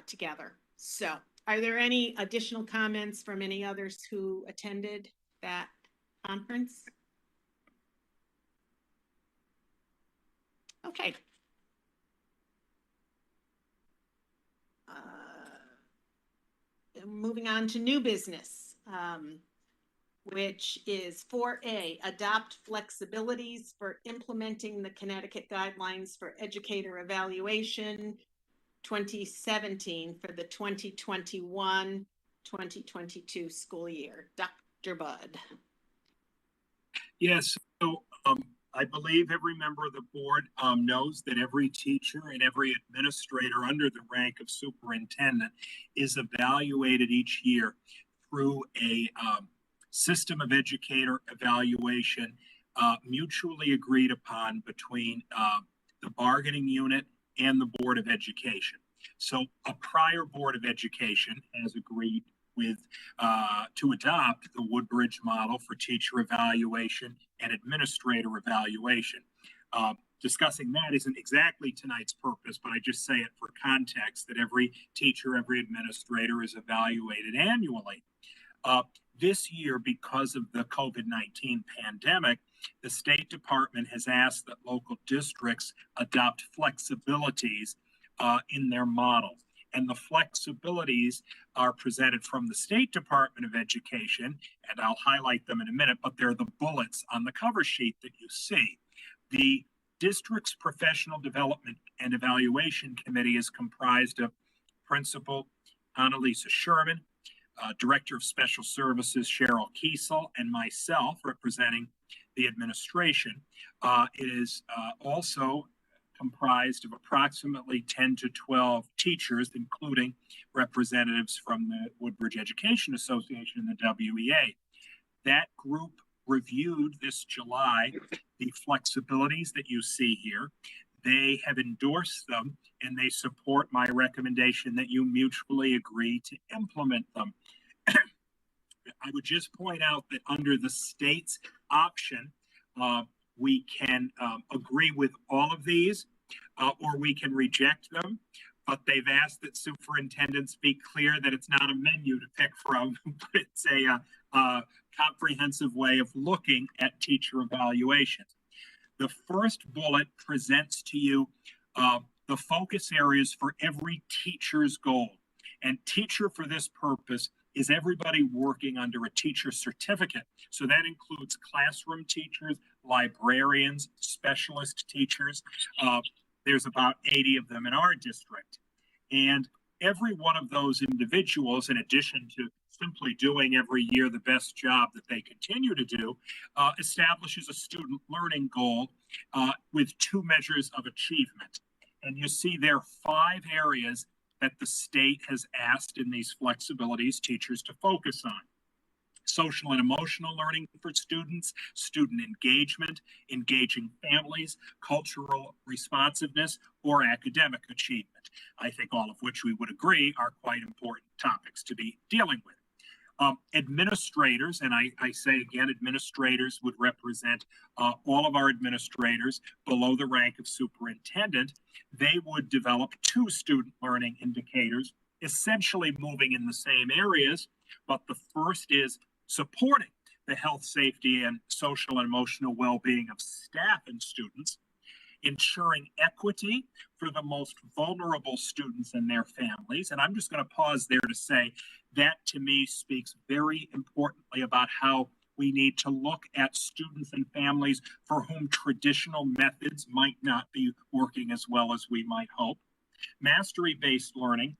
together. So are there any additional comments from any others who attended that conference? Okay. Moving on to new business, which is 4A, adopt flexibilities for implementing the Connecticut guidelines for educator evaluation 2017 for the 2021-2022 school year. Dr. Budd. Yes, so I believe every member of the board knows that every teacher and every administrator under the rank of superintendent is evaluated each year through a system of educator evaluation mutually agreed upon between the bargaining unit and the Board of Education. So a prior Board of Education has agreed with to adopt the Woodbridge model for teacher evaluation and administrator evaluation. Discussing that isn't exactly tonight's purpose, but I just say it for context that every teacher, every administrator is evaluated annually. This year, because of the COVID-19 pandemic, the State Department has asked that local districts adopt flexibilities in their model. And the flexibilities are presented from the State Department of Education, and I'll highlight them in a minute, but they're the bullets on the cover sheet that you see. The district's Professional Development and Evaluation Committee is comprised of Principal Annalisa Sherman, Director of Special Services Cheryl Kiesel, and myself representing the administration. It is also comprised of approximately 10 to 12 teachers, including representatives from the Woodbridge Education Association and the WEA. That group reviewed this July the flexibilities that you see here. They have endorsed them, and they support my recommendation that you mutually agree to implement them. I would just point out that under the state's option, we can agree with all of these, or we can reject them. But they've asked that superintendents be clear that it's not a menu to pick from, but it's a comprehensive way of looking at teacher evaluations. The first bullet presents to you the focus areas for every teacher's goal. And teacher for this purpose is everybody working under a teacher certificate. So that includes classroom teachers, librarians, specialist teachers. There's about 80 of them in our district. And every one of those individuals, in addition to simply doing every year the best job that they continue to do, establishes a student learning goal with 2 measures of achievement. And you see there are 5 areas that the state has asked in these flexibilities teachers to focus on. Social and emotional learning for students, student engagement, engaging families, cultural responsiveness, or academic achievement. I think all of which we would agree are quite important topics to be dealing with. Administrators, and I say again, administrators would represent all of our administrators below the rank of superintendent. They would develop 2 student learning indicators, essentially moving in the same areas, but the first is supporting the health, safety, and social and emotional well-being of staff and students, ensuring equity for the most vulnerable students and their families. And I'm just going to pause there to say that to me speaks very importantly about how we need to look at students and families for whom traditional methods might not be working as well as we might hope. Mastery-based learning,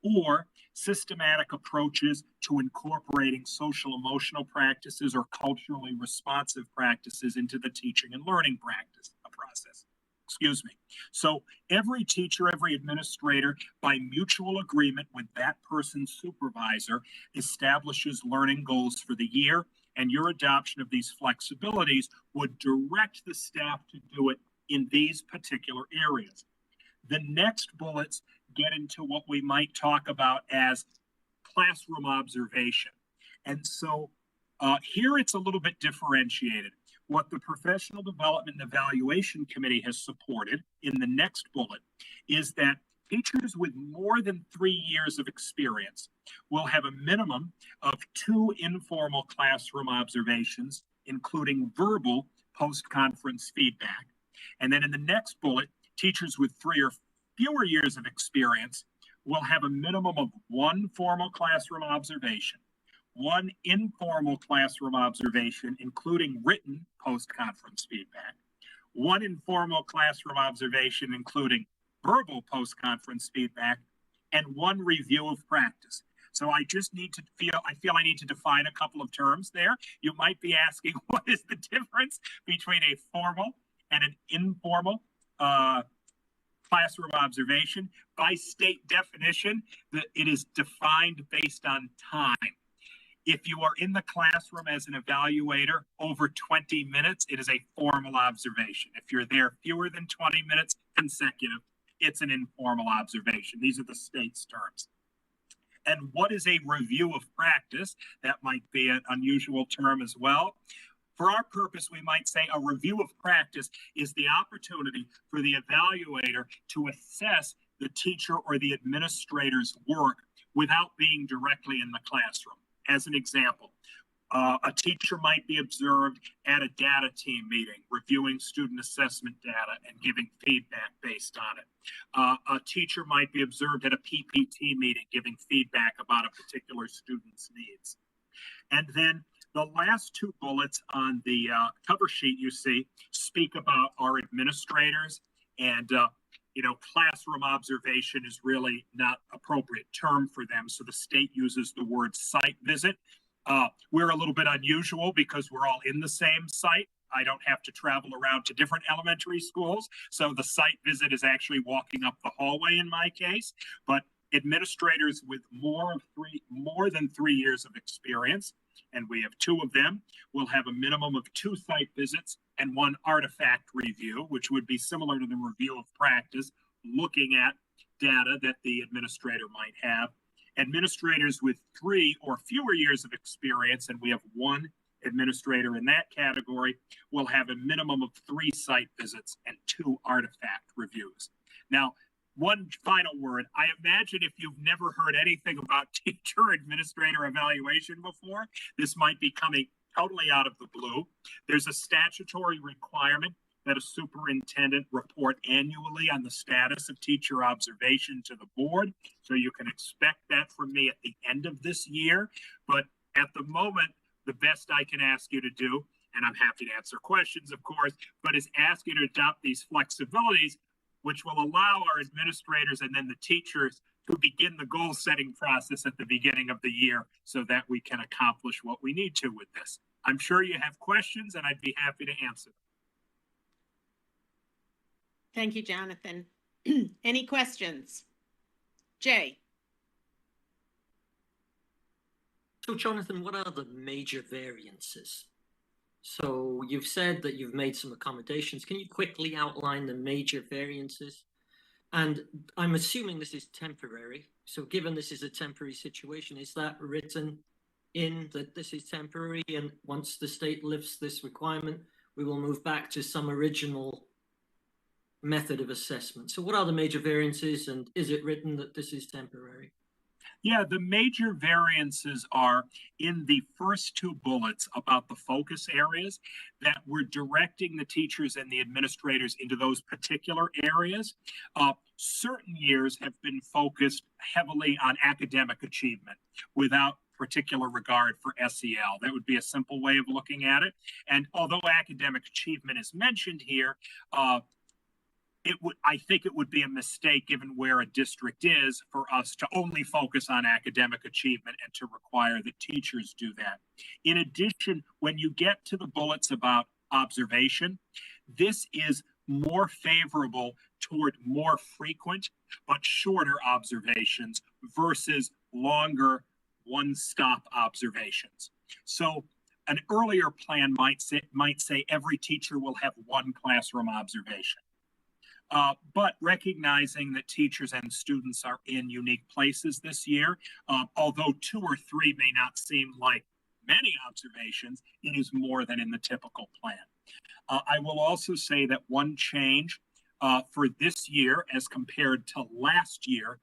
or systematic approaches to incorporating social emotional practices or culturally responsive practices into the teaching and learning process. So every teacher, every administrator, by mutual agreement with that person's supervisor, establishes learning goals for the year, and your adoption of these flexibilities would direct the staff to do it in these particular areas. The next bullets get into what we might talk about as classroom observation. And so here it's a little bit differentiated. What the Professional Development and Evaluation Committee has supported in the next bullet is that teachers with more than 3 years of experience will have a minimum of 2 informal classroom observations, including verbal post-conference feedback. And then in the next bullet, teachers with 3 or fewer years of experience will have a minimum of 1 formal classroom observation, 1 informal classroom observation, including written post-conference feedback, 1 informal classroom observation, including verbal post-conference feedback, and 1 review of practice. So I just need to I feel I need to define a couple of terms there. You might be asking, what is the difference between a formal and an informal classroom observation? By state definition, it is defined based on time. If you are in the classroom as an evaluator over 20 minutes, it is a formal observation. If you're there fewer than 20 minutes consecutive, it's an informal observation. These are the state's terms. And what is a review of practice? That might be an unusual term as well. For our purpose, we might say a review of practice is the opportunity for the evaluator to assess the teacher or the administrator's work without being directly in the classroom. As an example, A teacher might be observed at a data team meeting, reviewing student assessment data and giving feedback based on it. A teacher might be observed at a PPT meeting, giving feedback about a particular student's needs. And then the last two bullets on the cover sheet you see speak about our administrators, and classroom observation is really not appropriate term for them. So the state uses the word site visit. We're a little bit unusual because we're all in the same site. I don't have to travel around to different elementary schools. So the site visit is actually walking up the hallway in my case. But administrators with more than 3 years of experience, and we have 2 of them, will have a minimum of 2 site visits and 1 artifact review, which would be similar to the review of practice, looking at data that the administrator might have. Administrators with 3 or fewer years of experience, and we have 1 administrator in that category, will have a minimum of 3 site visits and 2 artifact reviews. Now, one final word. I imagine if you've never heard anything about teacher administrator evaluation before, this might be coming totally out of the blue. There's a statutory requirement that a superintendent report annually on the status of teacher observation to the board. So you can expect that from me at the end of this year. But at the moment, the best I can ask you to do, and I'm happy to answer questions, of course, but is ask you to adopt these flexibilities, which will allow our administrators and then the teachers to begin the goal setting process at the beginning of the year so that we can accomplish what we need to with this. I'm sure you have questions and I'd be happy to answer them. Thank you, Jonathan. Any questions? Jay? So Jonathan, what are the major variances? So you've said that you've made some accommodations. Can you quickly outline the major variances? And I'm assuming this is temporary. So given this is a temporary situation, is that written in that this is temporary, and once the state lifts this requirement, we will move back to some original method of assessment? So what are the major variances, and is it written that this is temporary? Yeah, the major variances are in the first 2 bullets about the focus areas, that we're directing the teachers and the administrators into those particular areas. Certain years have been focused heavily on academic achievement without particular regard for SEL. That would be a simple way of looking at it. And although academic achievement is mentioned here, I think it would be a mistake, given where a district is, for us to only focus on academic achievement and to require that teachers do that. In addition, when you get to the bullets about observation, this is more favorable toward more frequent but shorter observations versus longer one-stop observations. So an earlier plan might say every teacher will have 1 classroom observation. But recognizing that teachers and students are in unique places this year, although 2 or 3 may not seem like many observations, it is more than in the typical plan. I will also say that one change for this year as compared to last year,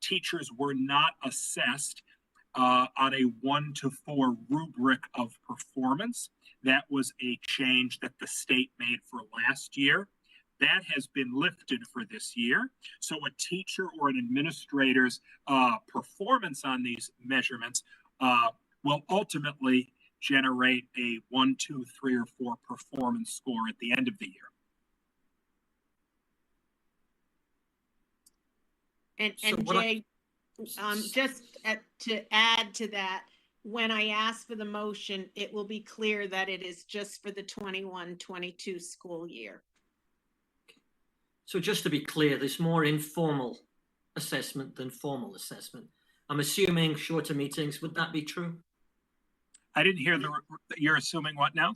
teachers were not assessed on a 1 to 4 rubric of performance. That was a change that the state made for last year. That has been lifted for this year. So a teacher or an administrator's performance on these measurements will ultimately generate a 1, 2, 3, or 4 performance score at the end of the year. And Jay, just to add to that, when I ask for the motion, it will be clear that it is just for the 21-22 school year. So just to be clear, there's more informal assessment than formal assessment. I'm assuming shorter meetings. Would that be true? I didn't hear you're assuming what now?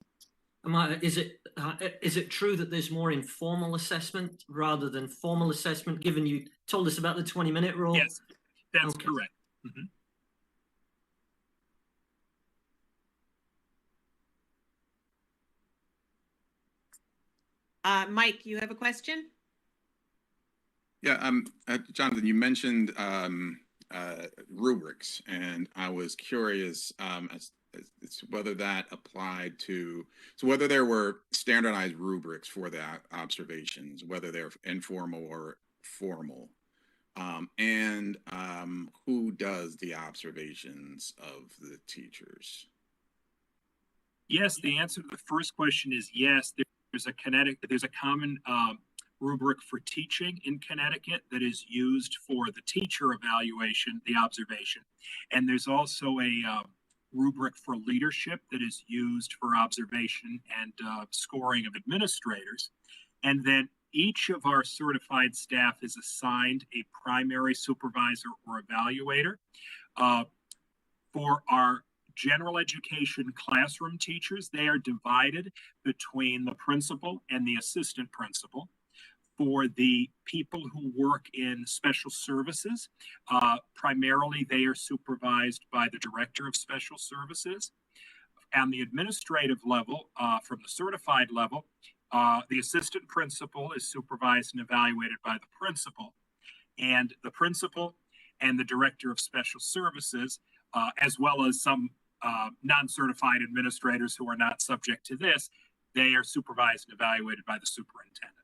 Is it true that there's more informal assessment rather than formal assessment, given you told us about the 20-minute rule? Yes, that's correct. Mm-hmm. Mike, you have a question? Yeah, Jonathan, you mentioned rubrics, and I was curious as to whether that applied to, so whether there were standardized rubrics for the observations, whether they're informal or formal, and who does the observations of the teachers? Yes, the answer to the first question is yes. There's a common rubric for teaching in Connecticut that is used for the teacher evaluation, the observation. And there's also a rubric for leadership that is used for observation and scoring of administrators. And then each of our certified staff is assigned a primary supervisor or evaluator. For our general education classroom teachers, they are divided between the principal and the assistant principal. For the people who work in special services, primarily they are supervised by the director of special services. On the administrative level, from the certified level, the assistant principal is supervised and evaluated by the principal. And the principal and the director of special services, as well as some non-certified administrators who are not subject to this, they are supervised and evaluated by the superintendent.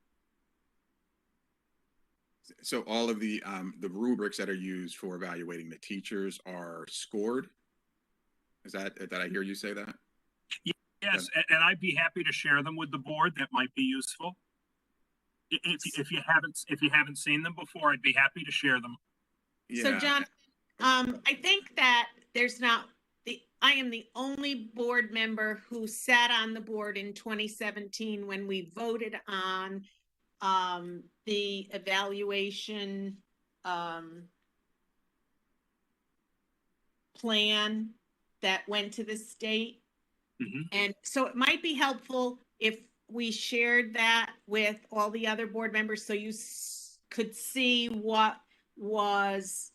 So all of the rubrics that are used for evaluating the teachers are scored? Is that, did I hear you say that? Yes, and I'd be happy to share them with the board. That might be useful. If you haven't seen them before, I'd be happy to share them. Yeah. So John, I think that I am the only board member who sat on the board in 2017 when we voted on the evaluation plan that went to the state. Mm-hmm. And so it might be helpful if we shared that with all the other board members so you could see what was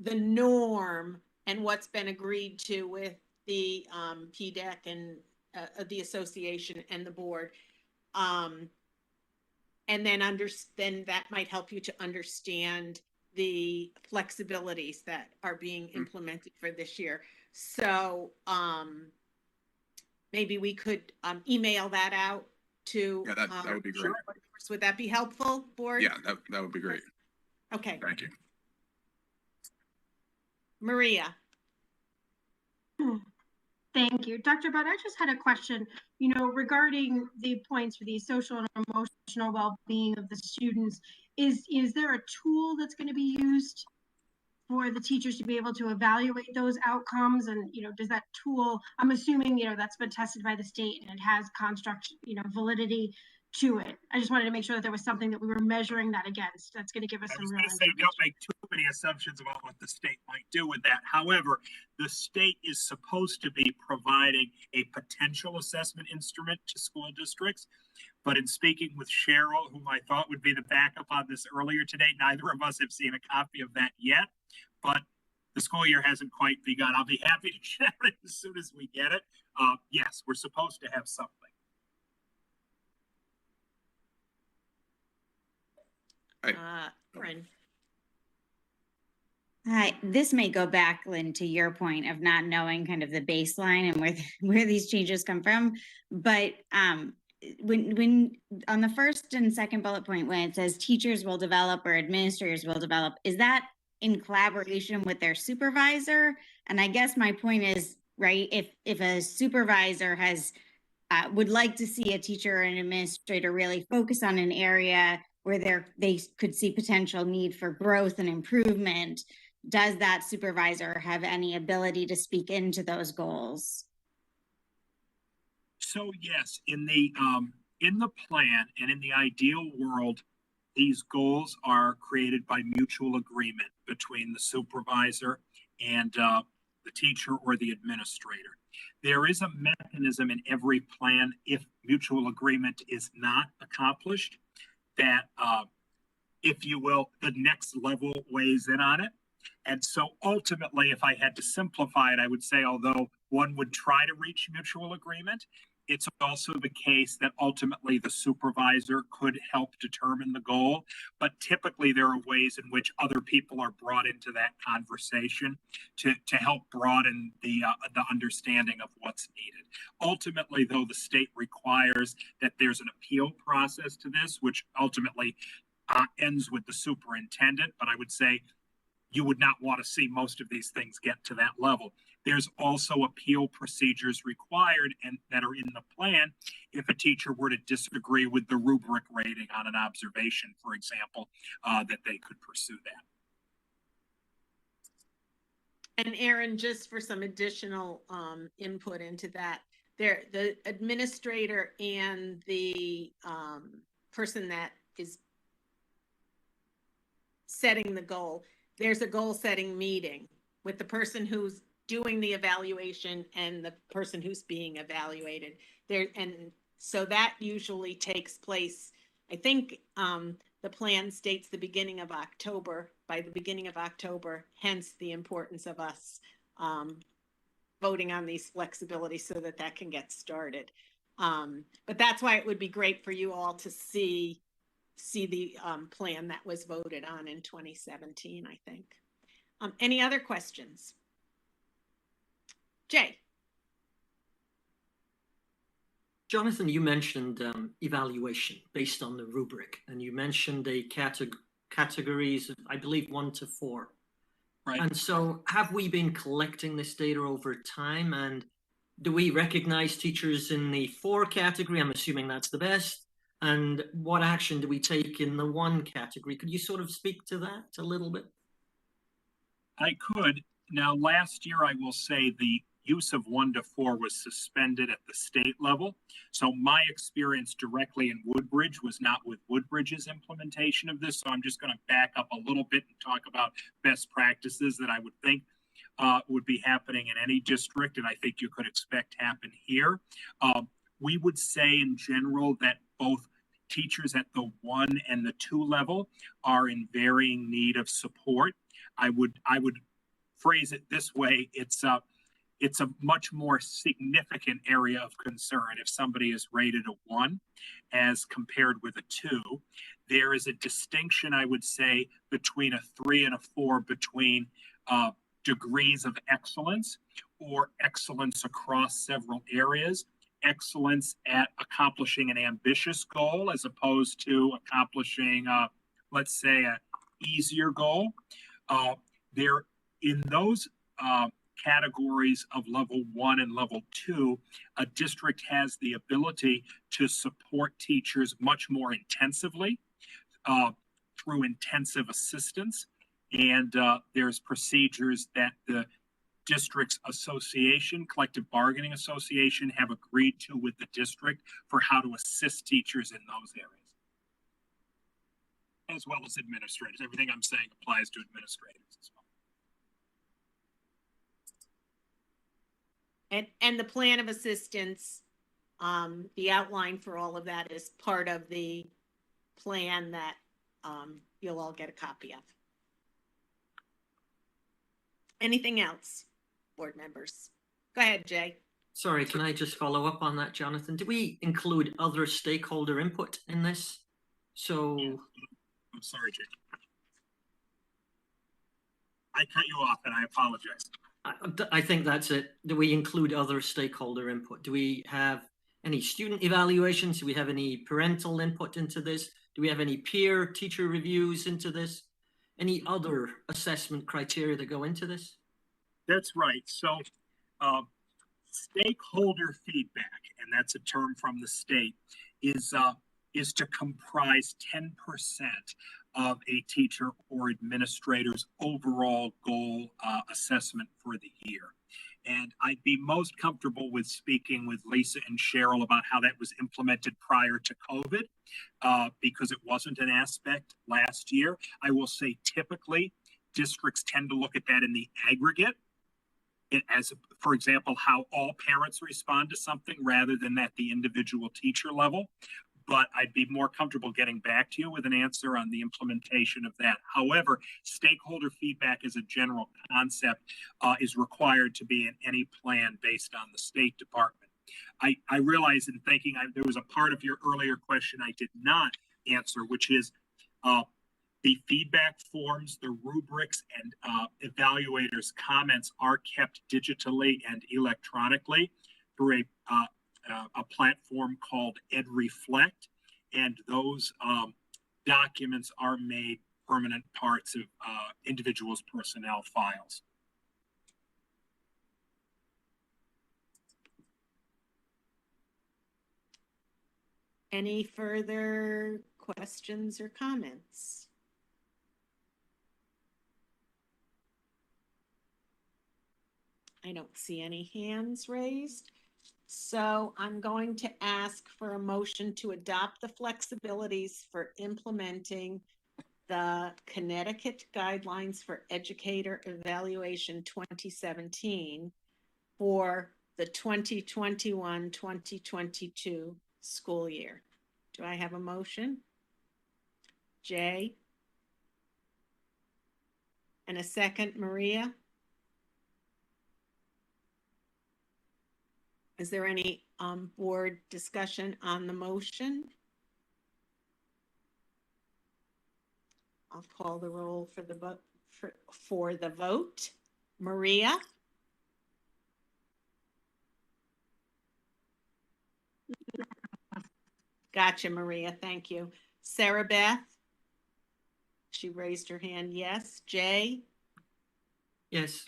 the norm and what's been agreed to with the PDEC and the association and the board. And then that might help you to understand the flexibilities that are being implemented for this year. So maybe we could email that out to. Yeah, that would be great. Would that be helpful, board? Yeah, that would be great. Okay. Thank you. Maria. Thank you. Dr. Budd, I just had a question, regarding the points for the social and emotional well-being of the students. Is there a tool that's going to be used for the teachers to be able to evaluate those outcomes? And, does that tool, I'm assuming, that's been tested by the state and it has construct, validity to it. I just wanted to make sure that there was something that we were measuring that against. That's going to give us some real information. Don't make too many assumptions about what the state might do with that. However, the state is supposed to be providing a potential assessment instrument to school districts. But in speaking with Cheryl, whom I thought would be the backup on this earlier today, neither of us have seen a copy of that yet. But the school year hasn't quite begun. I'll be happy to share it as soon as we get it. Yes, we're supposed to have something. Friend. Hi, this may go back, Lynn, to your point of not knowing kind of the baseline and where these changes come from. But when on the first and second bullet point, when it says teachers will develop or administrators will develop, is that in collaboration with their supervisor? And I guess my point is, right, if a supervisor has would like to see a teacher or an administrator really focus on an area where they could see potential need for growth and improvement, does that supervisor have any ability to speak into those goals? So yes, in the plan and in the ideal world, these goals are created by mutual agreement between the supervisor and the teacher or the administrator. There is a mechanism in every plan if mutual agreement is not accomplished, that, if you will, the next level weighs in on it. And so ultimately, if I had to simplify it, I would say, although one would try to reach mutual agreement, It's also the case that ultimately the supervisor could help determine the goal, but typically there are ways in which other people are brought into that conversation to help broaden the understanding of what's needed. Ultimately, though, the state requires that there's an appeal process to this, which ultimately ends with the superintendent, but I would say you would not want to see most of these things get to that level. There's also appeal procedures required and that are in the plan if a teacher were to disagree with the rubric rating on an observation, for example, that they could pursue that. And Aaron, just for some additional input into that, the administrator and the person that is setting the goal, there's a goal setting meeting with the person who's doing the evaluation and the person who's being evaluated there. And so that usually takes place, I think the plan states the beginning of October, by the beginning of October, hence the importance of us voting on these flexibilities so that that can get started. But that's why it would be great for you all to see the plan that was voted on in 2017, I think. Any other questions? Jay. Jonathan, you mentioned evaluation based on the rubric, and you mentioned the categories, I believe 1 to 4. Right. And so have we been collecting this data over time, and do we recognize teachers in the 4 category? I'm assuming that's the best. And what action do we take in the 1 category? Could you sort of speak to that a little bit? I could. Now, last year, I will say the use of 1 to 4 was suspended at the state level. So my experience directly in Woodbridge was not with Woodbridge's implementation of this. So I'm just going to back up a little bit and talk about best practices that I would think would be happening in any district, and I think you could expect happen here. We would say in general that both teachers at the 1 and the 2 level are in varying need of support. I would phrase it this way: it's a much more significant area of concern if somebody is rated a 1 as compared with a 2. There is a distinction, I would say, between a 3 and a 4 between degrees of excellence or excellence across several areas, excellence at accomplishing an ambitious goal as opposed to accomplishing, let's say, an easier goal. There, in those categories of level 1 and level 2, a district has the ability to support teachers much more intensively through intensive assistance. And there's procedures that the district's association, collective bargaining association, have agreed to with the district for how to assist teachers in those areas, as well as administrators. Everything I'm saying applies to administrators as well. And the plan of assistance, the outline for all of that is part of the plan that you'll all get a copy of. Anything else, board members? Go ahead, Jay. Sorry, can I just follow up on that, Jonathan? Do we include other stakeholder input in this? So, I'm sorry, Jay. I cut you off and I apologize. I think that's it. Do we include other stakeholder input? Do we have any student evaluations? Do we have any parental input into this? Do we have any peer teacher reviews into this? Any other assessment criteria that go into this? That's right. So stakeholder feedback, and that's a term from the state, is to comprise 10% of a teacher or administrator's overall goal assessment for the year. And I'd be most comfortable with speaking with Lisa and Cheryl about how that was implemented prior to COVID, because it wasn't an aspect last year. I will say typically districts tend to look at that in the aggregate, as, for example, how all parents respond to something rather than at the individual teacher level. But I'd be more comfortable getting back to you with an answer on the implementation of that. However, stakeholder feedback as a general concept is required to be in any plan based on the State Department. I realize in thinking there was a part of your earlier question I did not answer, which is the feedback forms, the rubrics, and evaluators' comments are kept digitally and electronically through a platform called EdReflect, and those documents are made permanent parts of individuals' personnel files. Any further questions or comments? I don't see any hands raised. So I'm going to ask for a motion to adopt the flexibilities for implementing the Connecticut Guidelines for Educator Evaluation 2017 for the 2021-2022 school year. Do I have a motion? Jay? And a second, Maria? Is there any board discussion on the motion? I'll call the roll for the vote. For the vote. Maria? Gotcha, Maria. Thank you. Sarah Beth? She raised her hand. Yes. Jay? Yes.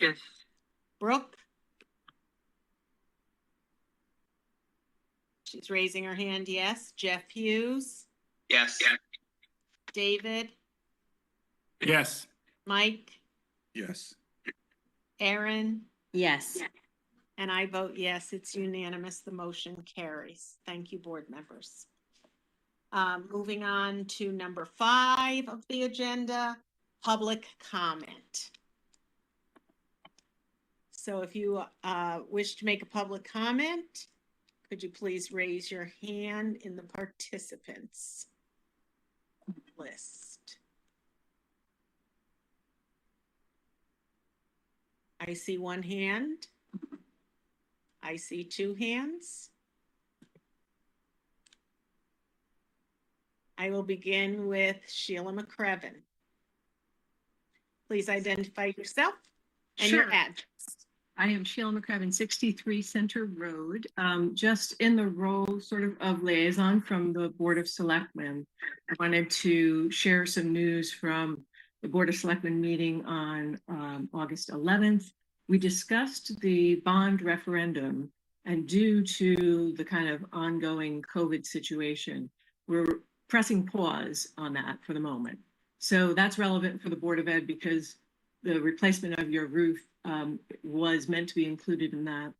Brooke? She's raising her hand. Yes. Jeff Hughes? Yes. David? Yes. Mike? Yes. Aaron? Yes. And I vote yes. It's unanimous. The motion carries. Thank you, board members. Moving on to number 5 of the agenda, public comment. So if you wish to make a public comment, could you please raise your hand in the participants list? I see one hand. I see 2 hands. I will begin with Sheila McCrevin. Please identify yourself and your address. I am Sheila McCrevin, 63 Center Road, just in the role sort of liaison from the Board of Selectmen. I wanted to share some news from the Board of Selectmen meeting on August 11th. We discussed the bond referendum, and due to the kind of ongoing COVID situation, we're pressing pause on that for the moment. So that's relevant for the Board of Ed because the replacement of your roof was meant to be included in that.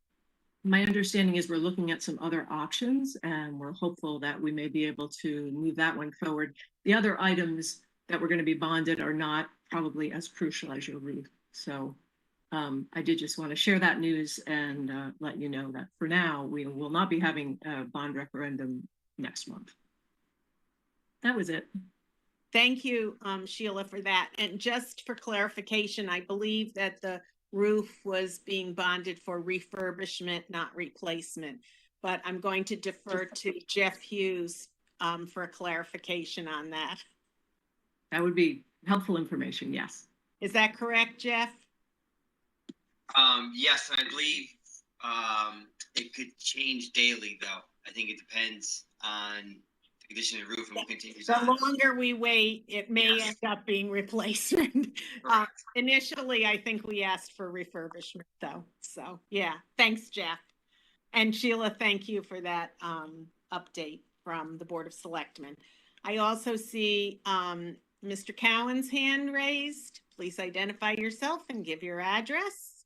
My understanding is we're looking at some other options and we're hopeful that we may be able to move that one forward. The other items that were going to be bonded are not probably as crucial as your roof. So I did just want to share that news and let you know that for now, we will not be having a bond referendum next month. That was it. Thank you, Sheila, for that. And just for clarification, I believe that the roof was being bonded for refurbishment, not replacement. But I'm going to defer to Jeff Hughes for a clarification on that. That would be helpful information, yes. Is that correct, Jeff? Yes, I believe it could change daily, though. I think it depends on condition of the roof and what continues The on. longer we wait, it may end up being replacement. Initially, I think we asked for refurbishment though. So yeah, thanks, Jeff. And Sheila, thank you for that update from the Board of Selectmen. I also see Mr. Cowan's hand raised. Please identify yourself and give your address.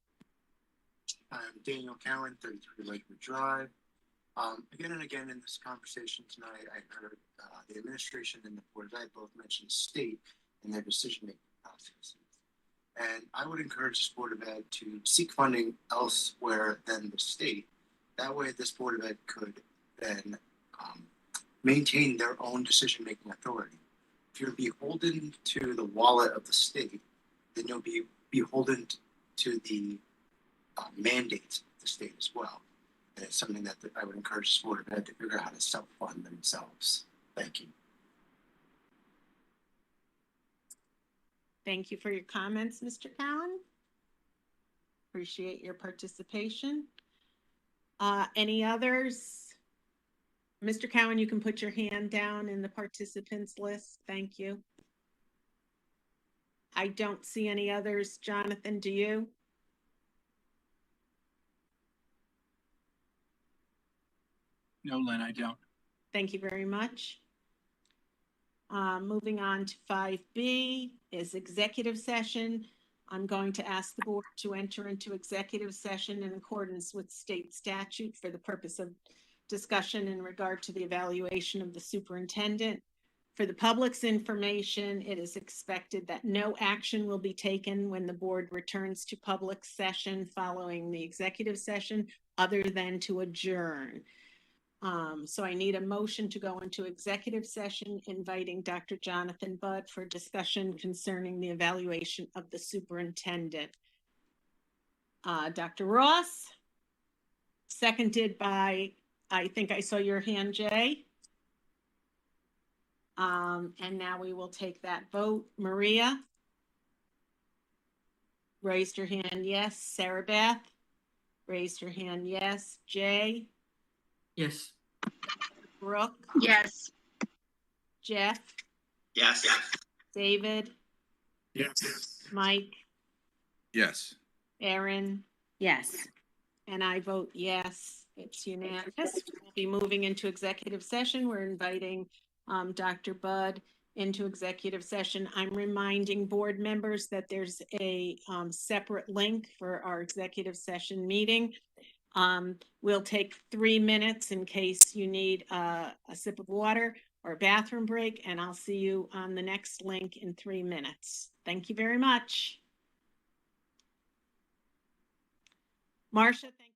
I'm Daniel Cowan, 33 Lakewood Drive. Again and again in this conversation tonight, I heard the administration and the Board of Ed both mention state in their decision-making processes. And I would encourage this Board of Ed to seek funding elsewhere than the state. That way this Board of Ed could then maintain their own decision-making authority. If you're beholden to the wallet of the state, then you'll be beholden to the mandates of the state as well. And it's something that I would encourage the Board of Ed to figure out how to self-fund themselves. Thank you. Thank you for your comments, Mr. Cowan. Appreciate your participation. Any others? Mr. Cowan, you can put your hand down in the participants list. Thank you. I don't see any others. Jonathan, do you? No, Lynn, I don't. Thank you very much. Moving on to 5B is executive session. I'm going to ask the board to enter into executive session in accordance with state statute for the purpose of discussion in regard to the evaluation of the superintendent. For the public's information, it is expected that no action will be taken when the board returns to public session following the executive session other than to adjourn. So I need a motion to go into executive session, inviting Dr. Jonathan Budd for discussion concerning the evaluation of the superintendent. Dr. Ross, seconded by, I think I saw your hand, Jay. And now we will take that vote. Maria? Raised her hand, yes. Sarah Beth? Raised her hand, yes. Jay? Yes. Brooke? Yes. Jeff? Yes. David? Yes. Mike? Yes. Erin? Yes. And I vote yes. It's unanimous. We'll be moving into executive session. We're inviting Dr. Budd into executive session. I'm reminding board members that there's a separate link for our executive session meeting. We'll take 3 minutes in case you need a sip of water or a bathroom break, and I'll see you on the next link in 3 minutes. Thank you very much. Marcia, thank you.